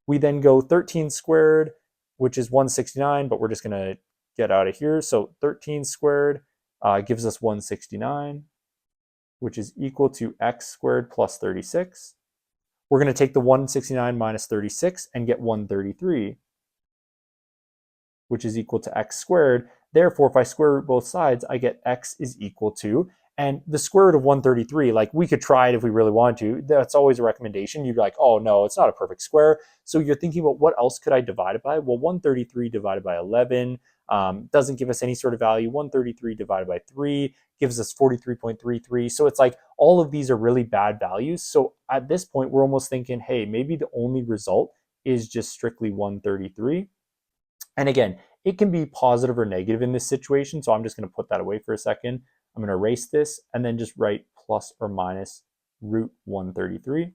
A: We then go 13 squared, which is 169, but we're just going to get out of here. So 13 squared gives us 169, which is equal to x squared plus 36. We're going to take the 169 minus 36 and get 133, which is equal to x squared. Therefore, if I square root both sides, I get x is equal to, and the square root of 133, like we could try it if we really want to. That's always a recommendation. You'd be like, oh no, it's not a perfect square. So you're thinking about what else could I divide it by? Well, 133 divided by 11 doesn't give us any sort of value. 133 divided by 3 gives us 43.33. So it's like all of these are really bad values. So at this point, we're almost thinking, hey, maybe the only result is just strictly 133. And again, it can be positive or negative in this situation. So I'm just going to put that away for a second. I'm going to erase this and then just write plus or minus root 133.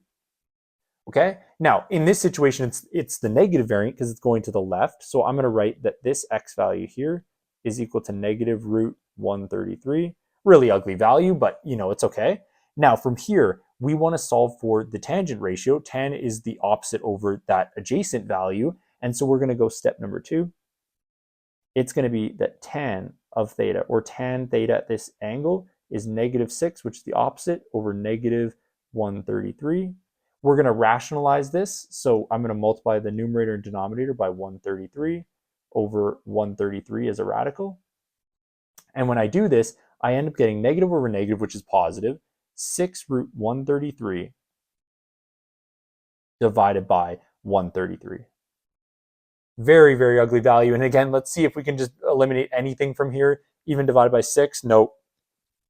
A: Okay, now in this situation, it's the negative variant because it's going to the left. So I'm going to write that this x value here is equal to negative root 133. Really ugly value, but it's okay. Now from here, we want to solve for the tangent ratio. Tan is the opposite over that adjacent value. And so we're going to go step number 2. It's going to be that tan of theta, or tan theta at this angle, is negative 6, which is the opposite, over negative 133. We're going to rationalize this. So I'm going to multiply the numerator and denominator by 133 over 133 as a radical. And when I do this, I end up getting negative over negative, which is positive, 6 root 133 divided by 133. Very, very ugly value. And again, let's see if we can just eliminate anything from here. Even divided by 6, nope.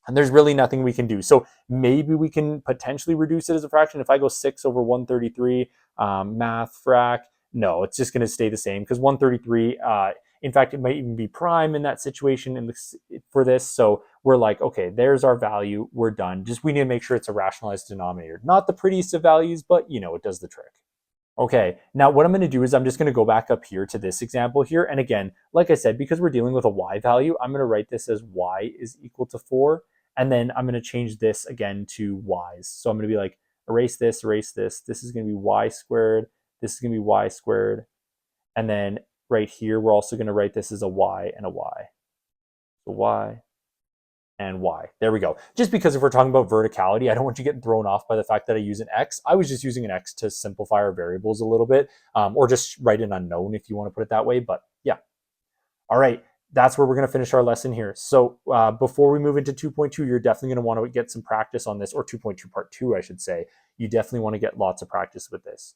A: And there's really nothing we can do. So maybe we can potentially reduce it as a fraction. If I go 6 over 133, math, frac, no, it's just going to stay the same because 133, in fact, it might even be prime in that situation for this. So we're like, okay, there's our value. We're done. Just we need to make sure it's a rationalized denominator. Not the prettiest of values, but it does the trick. Okay, now what I'm going to do is I'm just going to go back up here to this example here. And again, like I said, because we're dealing with a y value, I'm going to write this as y is equal to 4. And then I'm going to change this again to y's. So I'm going to be like, erase this, erase this. This is going to be y squared. This is going to be y squared. And then right here, we're also going to write this as a y and a y. So y and y. There we go. Just because if we're talking about verticality, I don't want you getting thrown off by the fact that I use an x. I was just using an x to simplify our variables a little bit, or just write an unknown if you want to put it that way. But yeah. All right. That's where we're going to finish our lesson here. So before we move into 2.2, you're definitely going to want to get some practice on this, or 2.2 part 2, I should say. You definitely want to get lots of practice with this.